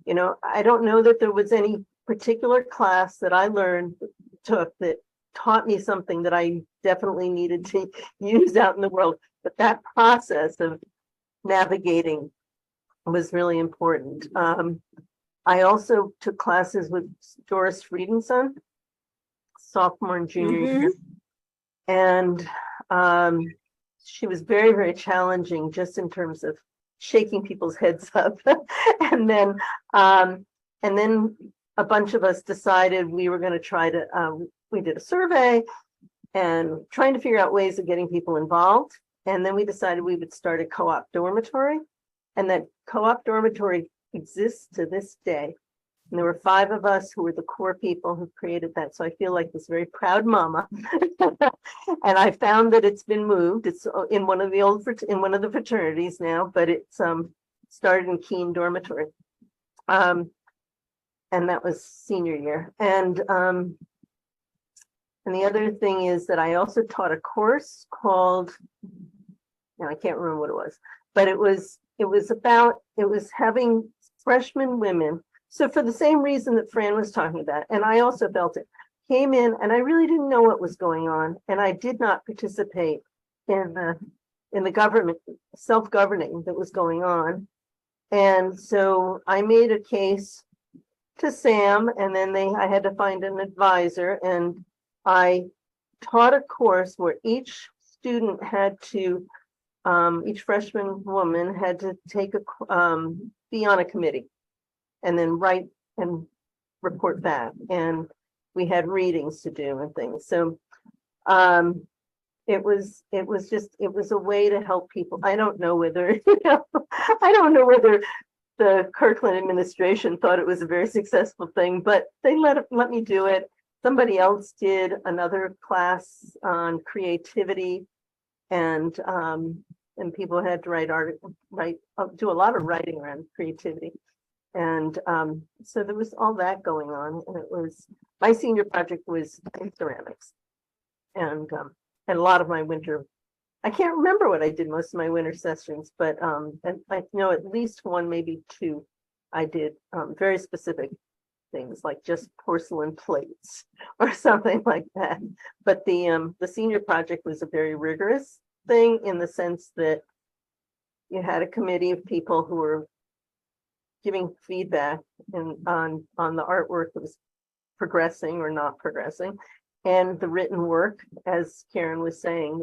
You know, I don't know that there was any particular class that I took that taught me something that I definitely needed to use out in the world. But that process of navigating was really important. I also took classes with Doris Friedenson, sophomore and junior year. And she was very, very challenging just in terms of shaking people's heads up. And then a bunch of us decided we were going to try to, we did a survey and trying to figure out ways of getting people involved. And then we decided we would start a co-op dormitory, and that co-op dormitory exists to this day. And there were 5 of us who were the core people who created that. So I feel like this very proud mama. And I found that it's been moved. It's in one of the fraternities now, but it's started in Keene Dormitory. And that was senior year. And the other thing is that I also taught a course called, I can't remember what it was, but it was having freshman women. So for the same reason that Fran was talking about, and I also felt it, came in and I really didn't know what was going on. And I did not participate in the government, self-governing that was going on. And so I made a case to Sam, and then I had to find an advisor, and I taught a course where each student had to, each freshman woman had to take be on a committee, and then write and report back. And we had readings to do and things. So it was a way to help people. I don't know whether, I don't know whether the Kirkland administration thought it was a very successful thing, but they let me do it. Somebody else did another class on creativity, and people had to do a lot of writing around creativity. And so there was all that going on, and it was, my senior project was in ceramics, and a lot of my winter, I can't remember what I did most of my winter sessions, but and I know at least one, maybe 2, I did very specific things like just porcelain plates or something like that. But the senior project was a very rigorous thing in the sense that you had a committee of people who were giving feedback on the artwork that was progressing or not progressing, and the written work, as Karen was saying,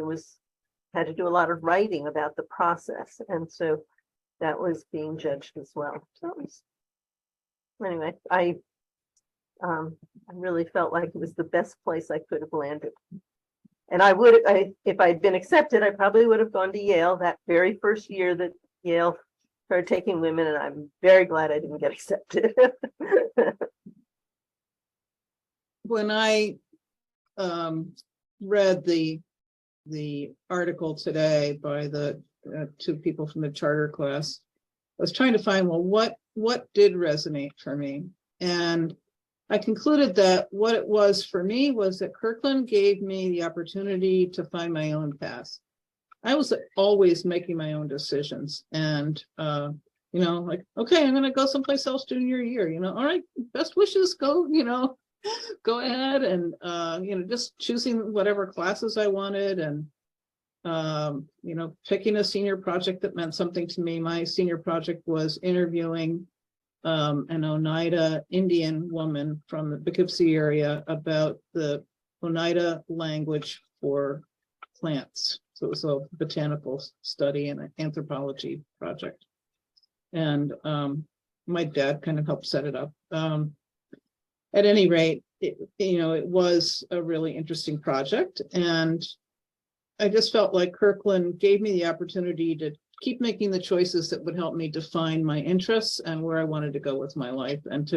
had to do a lot of writing about the process, and so that was being judged as well. So anyway, I really felt like it was the best place I could have landed. And if I'd been accepted, I probably would have gone to Yale that very first year that Yale started taking women, and I'm very glad I didn't get accepted. When I read the the article today by the two people from the charter class, I was trying to find, well, what did resonate for me? And I concluded that what it was for me was that Kirkland gave me the opportunity to find my own path. I was always making my own decisions, and like, okay, I'm gonna go someplace else junior year, all right, best wishes, go, go ahead, and just choosing whatever classes I wanted, and picking a senior project that meant something to me. My senior project was interviewing an Oneida Indian woman from the Poughkeepsie area about the Oneida language for plants. So it was a botanical study and an anthropology project. And my dad kind of helped set it up. At any rate, it was a really interesting project. And I just felt like Kirkland gave me the opportunity to keep making the choices that would help me define my interests and where I wanted to go with my life, and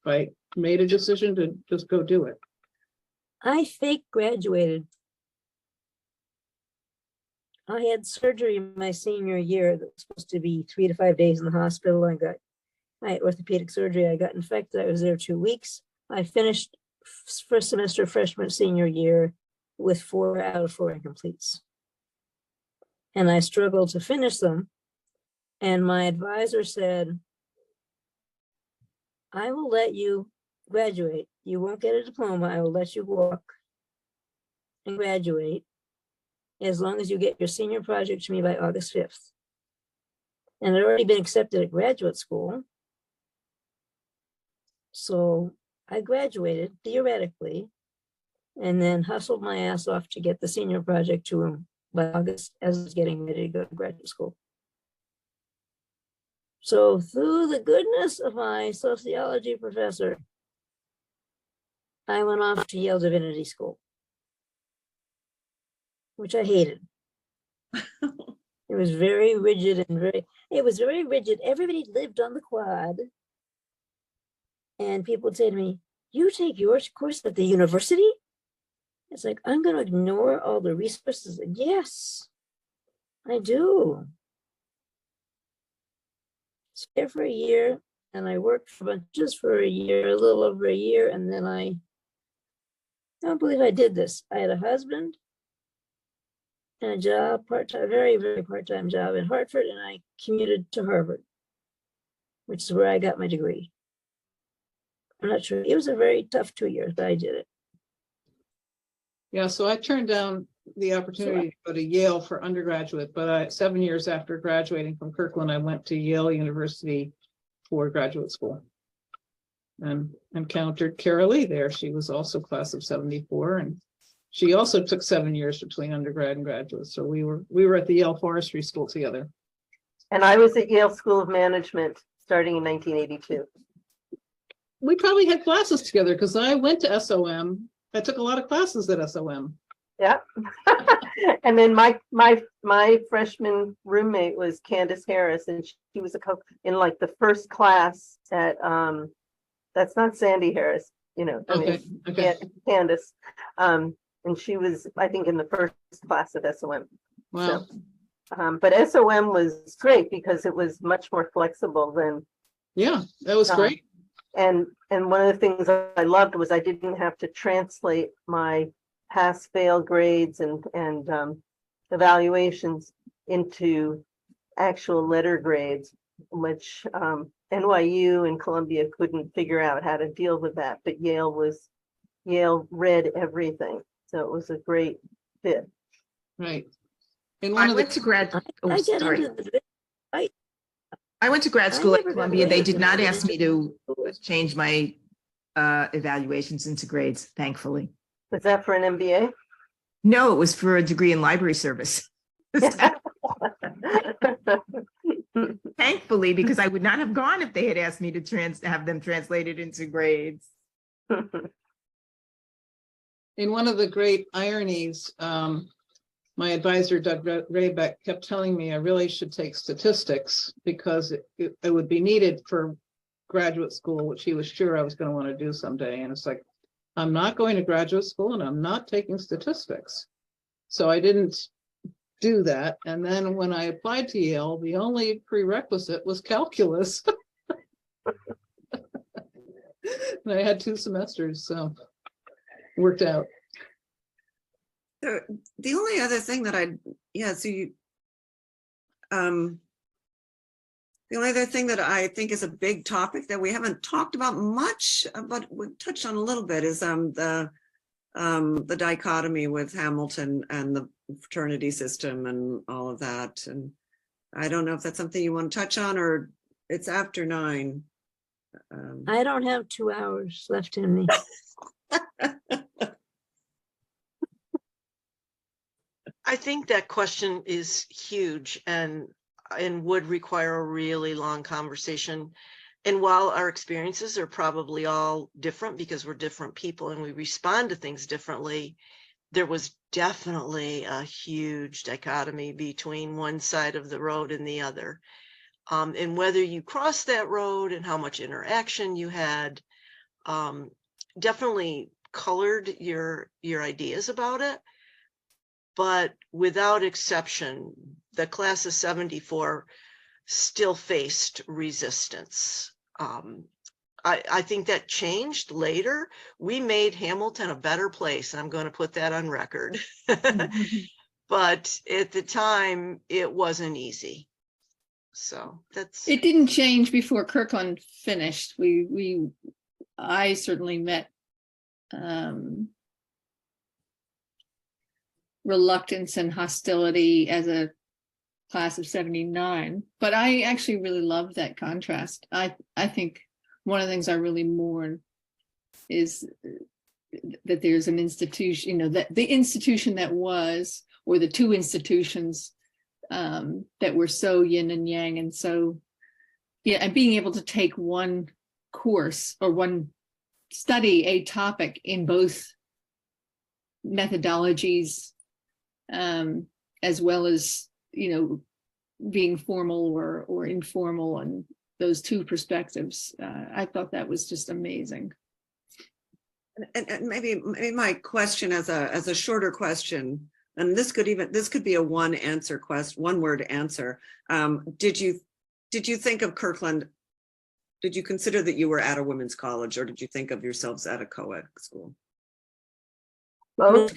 I made a decision to just go do it. I fake graduated. I had surgery my senior year that was supposed to be 3 to 5 days in the hospital. I had orthopedic surgery. I got infected. I was there 2 weeks. I finished first semester freshman senior year with 4 out of 4 incompletes. And I struggled to finish them. And my advisor said, I will let you graduate. You won't get a diploma. I will let you walk and graduate as long as you get your senior project to me by August 5th. And I'd already been accepted at graduate school. So I graduated theoretically, and then hustled my ass off to get the senior project to him by August as I was getting ready to go to graduate school. So through the goodness of my sociology professor, I went off to Yale Divinity School, which I hated. It was very rigid and it was very rigid. Everybody lived on the quad. And people would say to me, you take your course at the university? It's like, I'm going to ignore all the resources. Yes, I do. So there for a year, and I worked for bunches for a year, a little over a year, and then I don't believe I did this. I had a husband and a job, part-time, very, very part-time job in Hartford, and I commuted to Harvard, which is where I got my degree. I'm not sure. It was a very tough 2 years, but I did it. Yeah, so I turned down the opportunity to go to Yale for undergraduate, but 7 years after graduating from Kirkland, I went to Yale University for graduate school and encountered Carol Lee there. She was also class of 74, and she also took 7 years between undergrad and graduate. So we were at the Yale Forestry School together. And I was at Yale School of Management starting in 1982. We probably had classes together because I went to SOM. I took a lot of classes at SOM. Yeah. And then my freshman roommate was Candace Harris, and she was in like the first class at that's not Sandy Harris, Okay. Candace. And she was, I think, in the first class of SOM. Wow. So, but SOM was great because it was much more flexible than. Yeah, that was great. And one of the things I loved was I didn't have to translate my pass-fail grades and evaluations into actual letter grades, which NYU and Columbia couldn't figure out how to deal with that. But Yale read everything, so it was a great fit. Right. And I went to grad. Oh, sorry. I went to grad school at Columbia. They did not ask me to change my evaluations into grades, thankfully. Was that for an MBA? No, it was for a degree in library service. Thankfully, because I would not have gone if they had asked me to have them translated into grades. In one of the great ironies, my advisor, Doug Raybeck, kept telling me I really should take statistics because it would be needed for graduate school, which he was sure I was going to want to do someday. And it's like, I'm not going to graduate school and I'm not taking statistics. So I didn't do that. And then when I applied to Yale, the only prerequisite was calculus. And I had 2 semesters, so worked out. So the only other thing that the only other thing that I think is a big topic that we haven't talked about much, but we've touched on a little bit, is the dichotomy with Hamilton and the fraternity system and all of that. And I don't know if that's something you want to touch on, or it's after 9. I don't have 2 hours left in me. I think that question is huge and would require a really long conversation. And while our experiences are probably all different because we're different people and we respond to things differently, there was definitely a huge dichotomy between one side of the road and the other. And whether you crossed that road and how much interaction you had definitely colored your ideas about it. But without exception, the class of 74 still faced resistance. I think that changed later. We made Hamilton a better place, and I'm going to put that on record. But at the time, it wasn't easy. So that's. It didn't change before Kirkland finished. I certainly met reluctance and hostility as a class of 79, but I actually really love that contrast. I think one of the things I really mourn is that there's an institution, that the institution that was, or the 2 institutions that were so yin and yang, and so, and being able to take one course or study a topic in both methodologies, as well as, being formal or informal, and those 2 perspectives. I thought that was just amazing. And maybe my question as a shorter question, and this could be a one word answer. Did you think of Kirkland? Did you consider that you were at a women's college, or did you think of yourselves at a co-ed school? Both.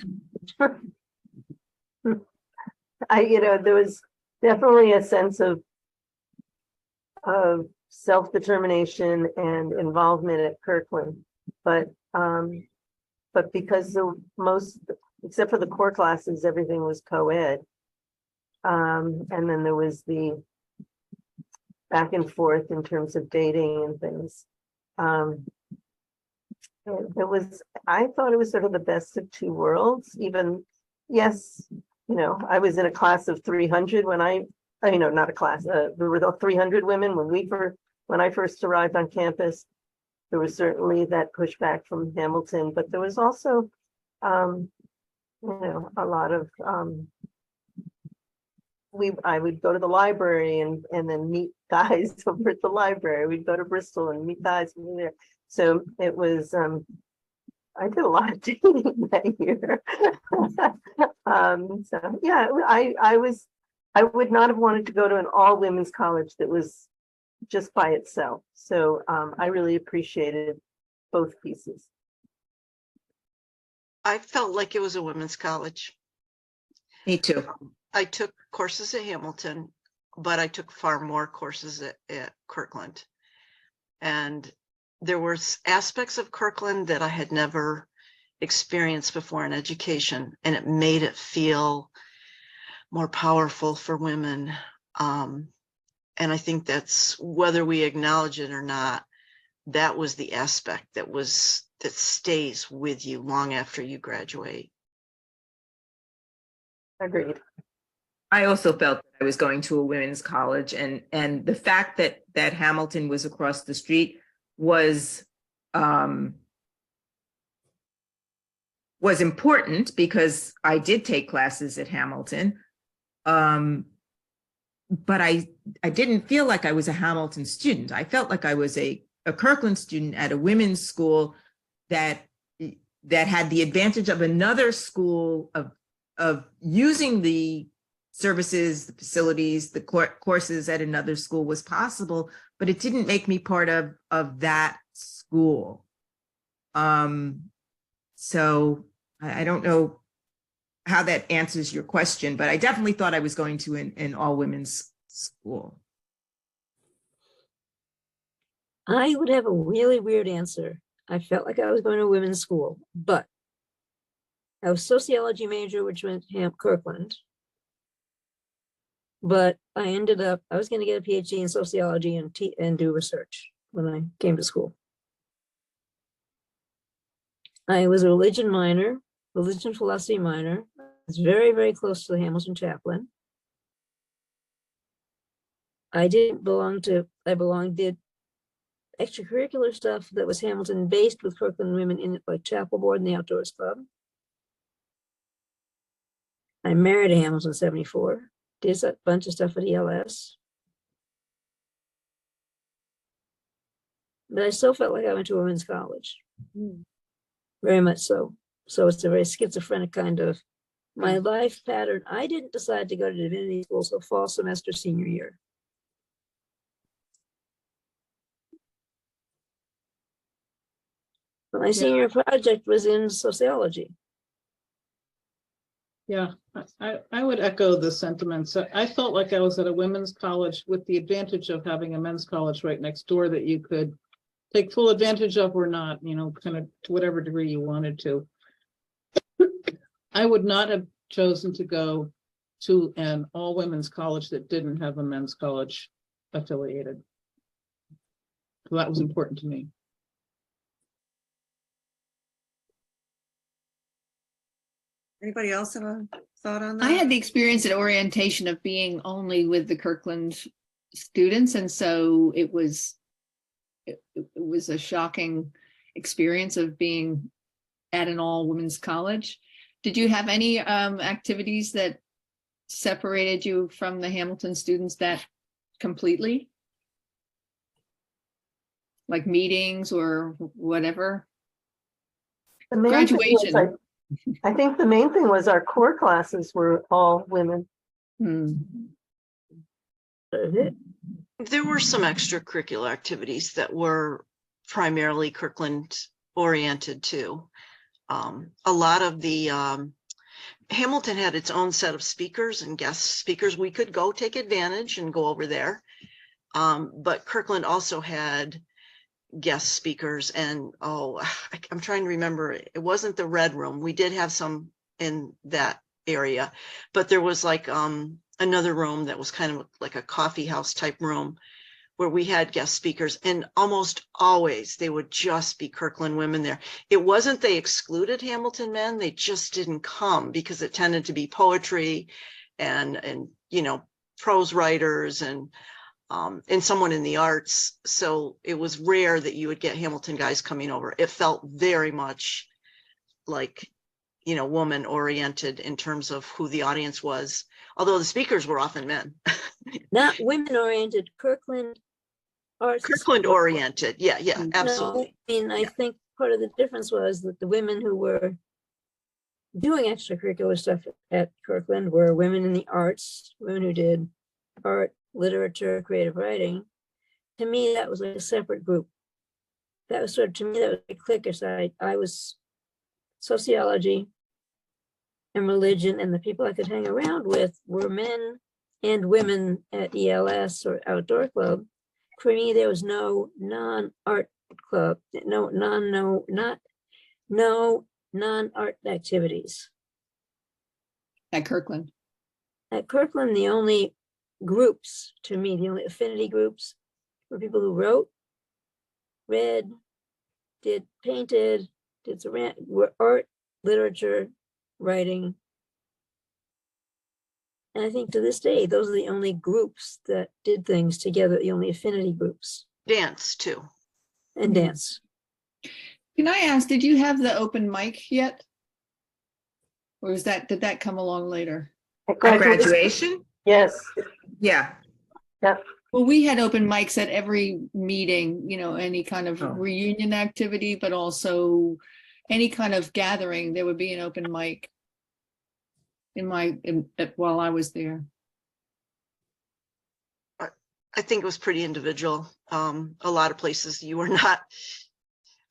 There was definitely a sense of self-determination and involvement at Kirkland, but because except for the core classes, everything was co-ed, and then there was the back and forth in terms of dating and things. I thought it was sort of the best of 2 worlds. Even, yes, I was in a class of 300 when not a class, there were 300 women when I first arrived on campus. There was certainly that pushback from Hamilton, but there was also, a lot of, I would go to the library and then meet guys over at the library. We'd go to Bristol and meet guys over there. So it was, I did a lot of dating that year. So yeah, I would not have wanted to go to an all women's college that was just by itself. So I really appreciated both pieces. I felt like it was a women's college. Me too. I took courses at Hamilton, but I took far more courses at Kirkland. And there were aspects of Kirkland that I had never experienced before in education, and it made it feel more powerful for women. And I think that's, whether we acknowledge it or not, that was the aspect that stays with you long after you graduate. Agreed. I also felt that I was going to a women's college, and the fact that Hamilton was across the street was important because I did take classes at Hamilton, but I didn't feel like I was a Hamilton student. I felt like I was a Kirkland student at a women's school that had the advantage of another school of using the services, the facilities, the courses at another school was possible, but it didn't make me part of that school. So I don't know how that answers your question, but I definitely thought I was going to an all women's school. I would have a really weird answer. I felt like I was going to a women's school, but I was sociology major, which went to Kirkland. But I ended up, I was going to get a PhD in sociology and do research when I came to school. I was a religion philosophy minor. I was very, very close to the Hamilton chaplain. I did did extracurricular stuff that was Hamilton based with Kirkland women in it, like chapel board and the outdoors club. I married a Hamilton 74, did a bunch of stuff at ELS. But I still felt like I went to a women's college. Very much so. So it's a very schizophrenic kind of my life pattern. I didn't decide to go to divinity school till fall semester senior year. My senior project was in sociology. Yeah, I would echo the sentiments. I felt like I was at a women's college with the advantage of having a men's college right next door that you could take full advantage of or not, you know, kind of to whatever degree you wanted to. I would not have chosen to go to an all women's college that didn't have a men's college affiliated. So that was important to me. Anybody else have a thought on that? I had the experience at orientation of being only with the Kirkland students, and so it was a shocking experience of being at an all women's college. Did you have any activities that separated you from the Hamilton students that completely? Like meetings or whatever? The main thing was, Graduation. I think the main thing was our core classes were all women. There were some extracurricular activities that were primarily Kirkland oriented too. A lot of the Hamilton had its own set of speakers and guest speakers. We could go take advantage and go over there. But Kirkland also had guest speakers, and I'm trying to remember, it wasn't the Red Room. We did have some in that area, but there was like another room that was kind of like a coffee house type room where we had guest speakers, and almost always they would just be Kirkland women there. It wasn't they excluded Hamilton men, they just didn't come because it tended to be poetry and you know, prose writers and someone in the arts. So it was rare that you would get Hamilton guys coming over. It felt very much like, you know, woman oriented in terms of who the audience was, although the speakers were often men. Not women oriented, Kirkland arts. Kirkland oriented. Yeah, absolutely. No, I mean, I think part of the difference was that the women who were doing extracurricular stuff at Kirkland were women in the arts, women who did art, literature, creative writing. To me, that was like a separate group. That was sort of, to me, that was a clique side. I was sociology and religion, and the people I could hang around with were men and women at ELS or outdoor club. For me, there was no non-art club, no non-art activities. At Kirkland. At Kirkland, the only groups, to me, the only affinity groups were people who wrote, read, painted, were art, literature, writing. And I think to this day, those are the only groups that did things together, the only affinity groups. Dance too. And dance. Can I ask, did you have the open mic yet? Or did that come along later? At Graduation? Yes. Yeah. Well, we had open mics at every meeting, you know, any kind of reunion activity, but also any kind of gathering, there would be an open mic. while I was there. I think it was pretty individual. A lot of places you were not,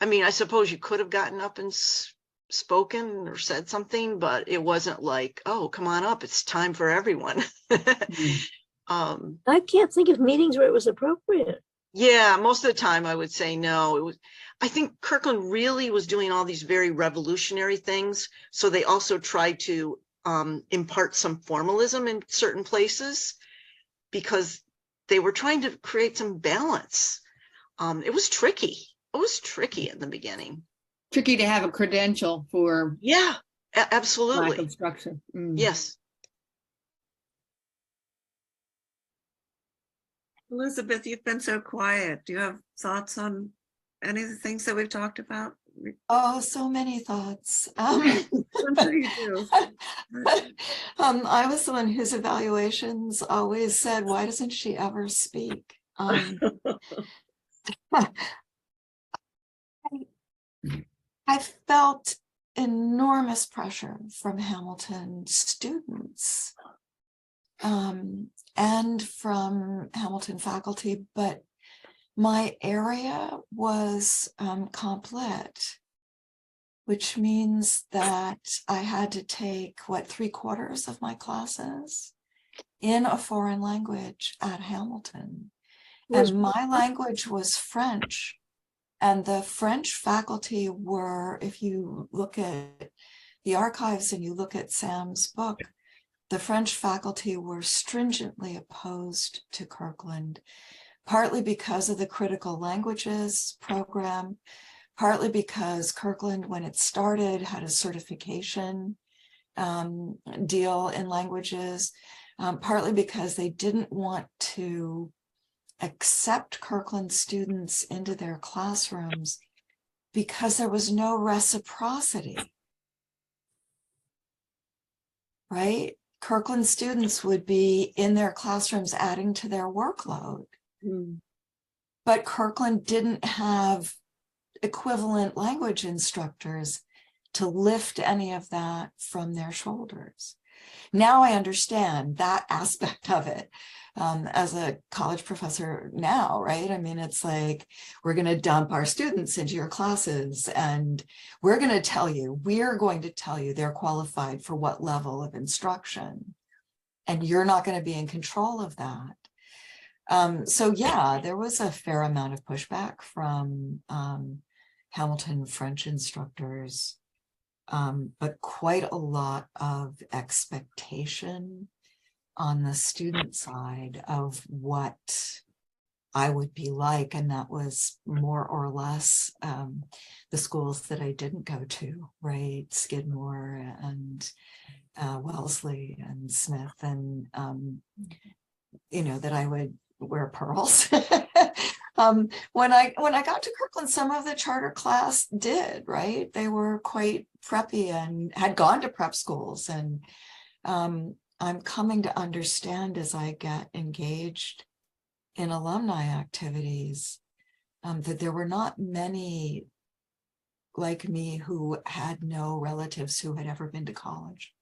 I mean, I suppose you could have gotten up and spoken or said something, but it wasn't like, oh, come on up, it's time for everyone. I can't think of meetings where it was appropriate. Yeah, most of the time I would say no. It was, I think Kirkland really was doing all these very revolutionary things. So they also tried to impart some formalism in certain places because they were trying to create some balance. It was tricky. It was tricky in the beginning. Tricky to have a credential for Yeah, lack absolutely. of structure. Yes. Elizabeth, you've been so quiet. Do you have thoughts on any of the things that we've talked about? Oh, so many thoughts. I'm sure you do. I was the one whose evaluations always said, why doesn't she ever speak? I felt enormous pressure from Hamilton students and from Hamilton faculty, but my area was comp lit, which means that I had to take, 3/4 of my classes in a foreign language at Hamilton. And my language was French. And the French faculty were, if you look at the archives and you look at Sam's book, the French faculty were stringently opposed to Kirkland, partly because of the critical languages program, partly because Kirkland, when it started, had a certification deal in languages, partly because they didn't want to accept Kirkland students into their classrooms because there was no reciprocity, right? Kirkland students would be in their classrooms adding to their workload, but Kirkland didn't have equivalent language instructors to lift any of that from their shoulders. Now I understand that aspect of it as a college professor now, right? I mean, it's like, we're going to dump our students into your classes and we're going to tell you they're qualified for what level of instruction. And you're not going to be in control of that. So yeah, there was a fair amount of pushback from Hamilton French instructors, but quite a lot of expectation on the student side of what I would be like. And that was more or less the schools that I didn't go to, right? Skidmore and Wellesley and Smith, and, that I would wear pearls. When I got to Kirkland, some of the charter class did, right? They were quite preppy and had gone to prep schools. And I'm coming to understand as I get engaged in alumni activities that there were not many like me who had no relatives who had ever been to college.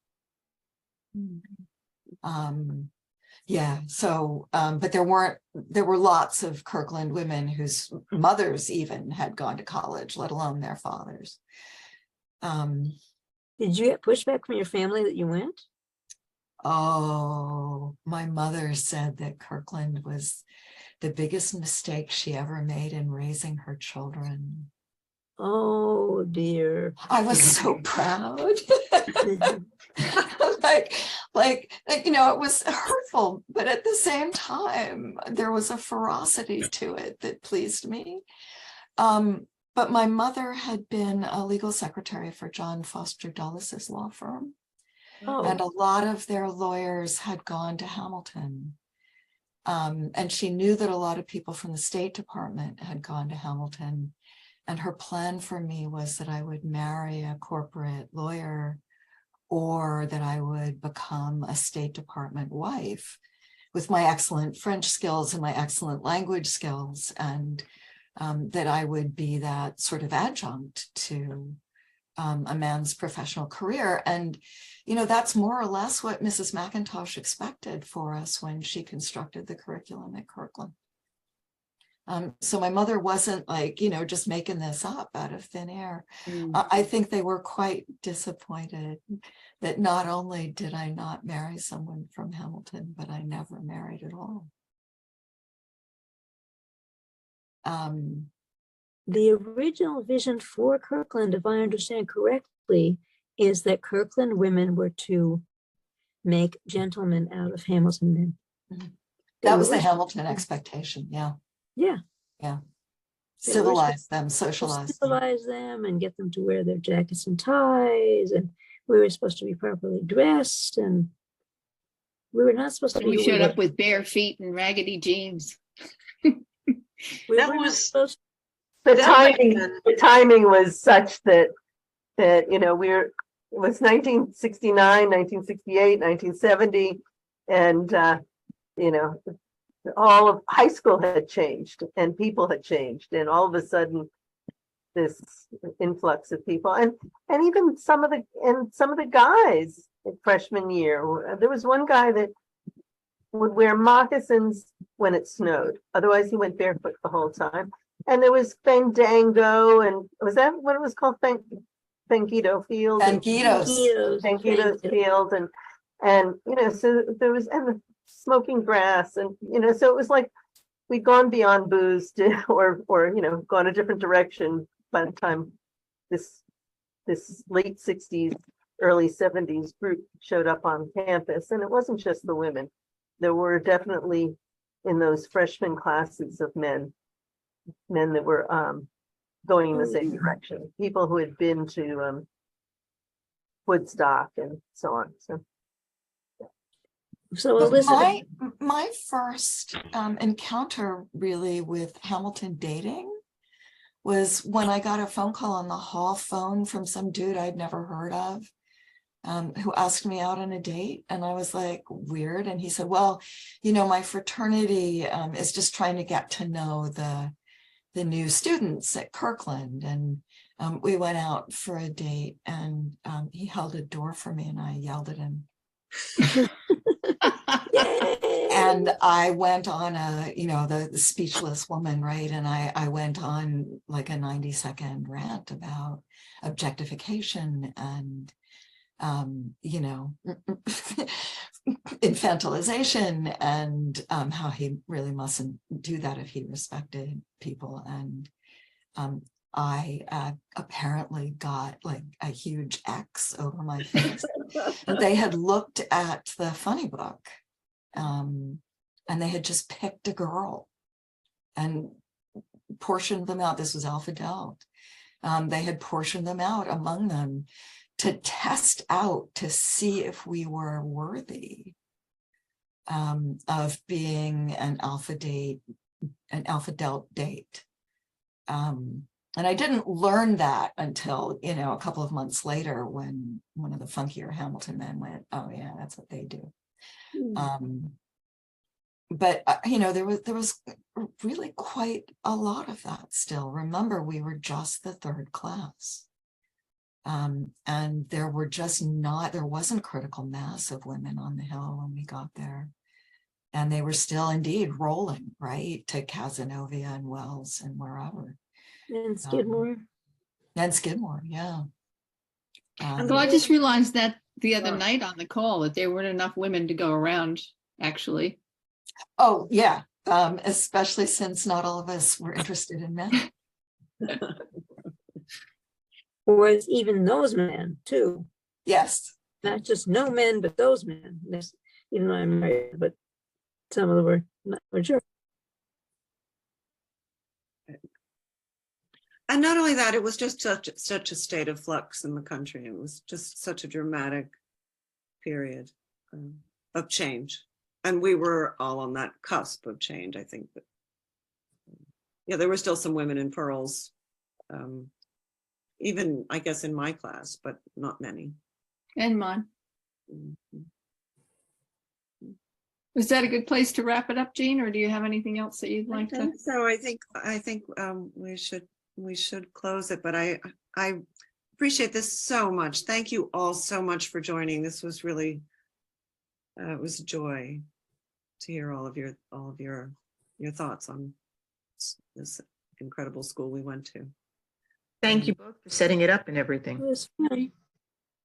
Yeah, so, but there were lots of Kirkland women whose mothers even had gone to college, let alone their fathers. Did you get pushback from your family that you went? Oh, my mother said that Kirkland was the biggest mistake she ever made in raising her children. Oh dear. I was so proud. It was hurtful, but at the same time, there was a ferocity to it that pleased me. But my mother had been a legal secretary for John Foster Dulles' law firm. Oh. And a lot of their lawyers had gone to Hamilton. And she knew that a lot of people from the State Department had gone to Hamilton. And her plan for me was that I would marry a corporate lawyer or that I would become a State Department wife with my excellent French skills and my excellent language skills, and that I would be that sort of adjunct to a man's professional career. And, you know, that's more or less what Mrs. McIntosh expected for us when she constructed the curriculum at Kirkland. So my mother wasn't like, you know, just making this up out of thin air. I think they were quite disappointed that not only did I not marry someone from Hamilton, but I never married at all. The original vision for Kirkland, if I understand correctly, is that Kirkland women were to make gentlemen out of Hamilton men. That was the Hamilton expectation. Yeah. Yeah. Yeah. They were Civilize them, socialize them. civilize them and get them to wear their jackets and ties, and we were supposed to be properly dressed, and we were not supposed to be. We showed up with bare feet and raggedy jeans. We That were not was- supposed. The That might have timing, been- the timing was such that, you know, it was 1969, 1968, 1970, and, you know, all of high school had changed and people had changed, and all of a sudden this influx of people, and even some of the guys in freshman year, there was one guy that would wear moccasins when it snowed, otherwise he went barefoot the whole time. And there was Fandango, and was that what it was called? Fangido Field. Fangitos. Fangidos Field, and you know, so there was, and the smoking grass, and you know, so it was like we'd gone beyond booze to, or you know, gone a different direction by the time this late 60s, early 70s group showed up on campus. And it wasn't just the women. There were definitely in those freshman classes of men that were going in the same direction, people who had been to Woodstock and so on. So Well, Elizabeth, my first encounter really with Hamilton dating was when I got a phone call on the hall phone from some dude I'd never heard of, who asked me out on a date. And I was like, weird. And he said, well, you know, my fraternity is just trying to get to know the new students at Kirkland. And we went out for a date, and he held a door for me and I yelled at him. And I went on the speechless woman, right? And I went on like a 90-second rant about objectification and, you know, infantilization, and how he really mustn't do that if he respected people. And I apparently got like a huge X over my face. They had looked at the funny book, and they had just picked a girl and portioned them out. This was Alpha Delt. They had portioned them out among them to test out to see if we were worthy of being an Alpha Delt date. And I didn't learn that until, you know, a couple of months later when one of the funkier Hamilton men went, oh yeah, that's what they do. But you know, there was really quite a lot of that still. Remember, we were just the third class. And there wasn't critical mass of women on the Hill when we got there. And they were still indeed rolling, right, to Casanova and Wells and wherever. and Skidmore. And Skidmore, yeah. So I just realized that the other night on the call that there weren't enough women to go around, actually. Oh, yeah. Especially since not all of us were interested in men. Or even those men too, Yes. not just no men, but those men. There's, even though I'm married, but some of them were not mature. And not only that, it was just such a state of flux in the country. It was just such a dramatic period of change. And we were all on that cusp of change, I think. But yeah, there were still some women in pearls, even, I guess, in my class, but not many. And mine. Mhm. Was that a good place to wrap it up, Jean, or do you have anything else that you'd like to? So I think we should close it, but I appreciate this so much. Thank you all so much for joining. This was really, it was a joy to hear all of your thoughts on this incredible school we went to. Thank you both for setting it up and everything. It was funny.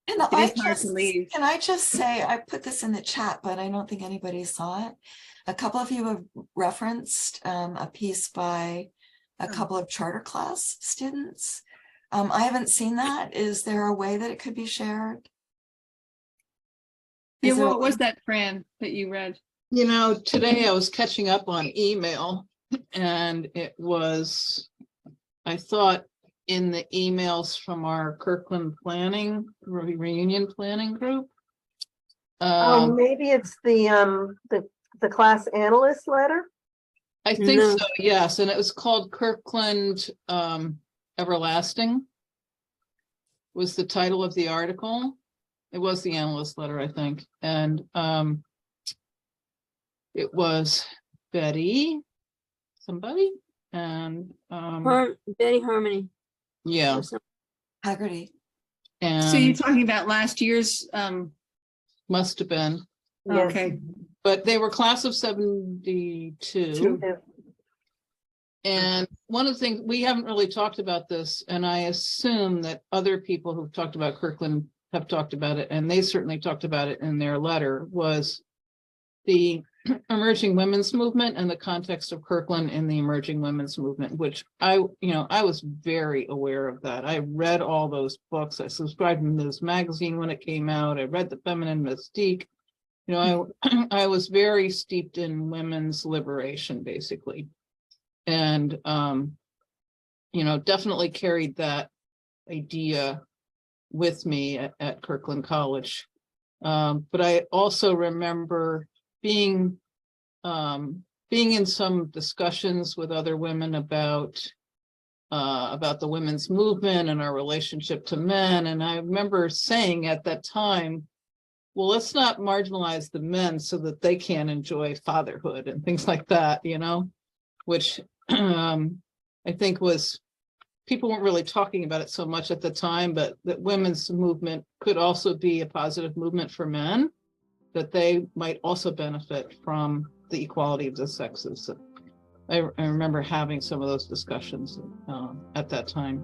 And It is hard to leave. can I just say, I put this in the chat, but I don't think anybody saw it. A couple of you have referenced a piece by a couple of charter class students. I haven't seen that. Is there a way that it could be shared? Yeah, Is there a what was way- that, Fran, that you read? You know, today I was catching up on email and it was, I thought in the emails from our Kirkland planning, reunion planning group. Oh, maybe it's the class analyst letter? I think No. so, yes, and it was called Kirkland Everlasting was the title of the article. It was the analyst letter, I think, and it was Betty, somebody, and Betty Harmony. yeah, or something. Haggerty. So you're and talking about last year's, must have been, Yes. okay. but they were class of 72. Yeah. And one of the things, we haven't really talked about this, and I assume that other people who've talked about Kirkland have talked about it, and they certainly talked about it in their letter, was the emerging women's movement and the context of Kirkland in the emerging women's movement, which I was very aware of that. I read all those books. I subscribed to this magazine when it came out. I read The Feminine Mystique. You know, I was very steeped in women's liberation, basically. And, you know, definitely carried that idea with me at Kirkland College. But I also remember being in some discussions with other women about the women's movement and our relationship to men. And I remember saying at that time, well, let's not marginalize the men so that they can't enjoy fatherhood and things like that, you know, which I think was, people weren't really talking about it so much at the time, but that women's movement could also be a positive movement for men, that they might also benefit from the equality of the sexes. I remember having some of those discussions at that time.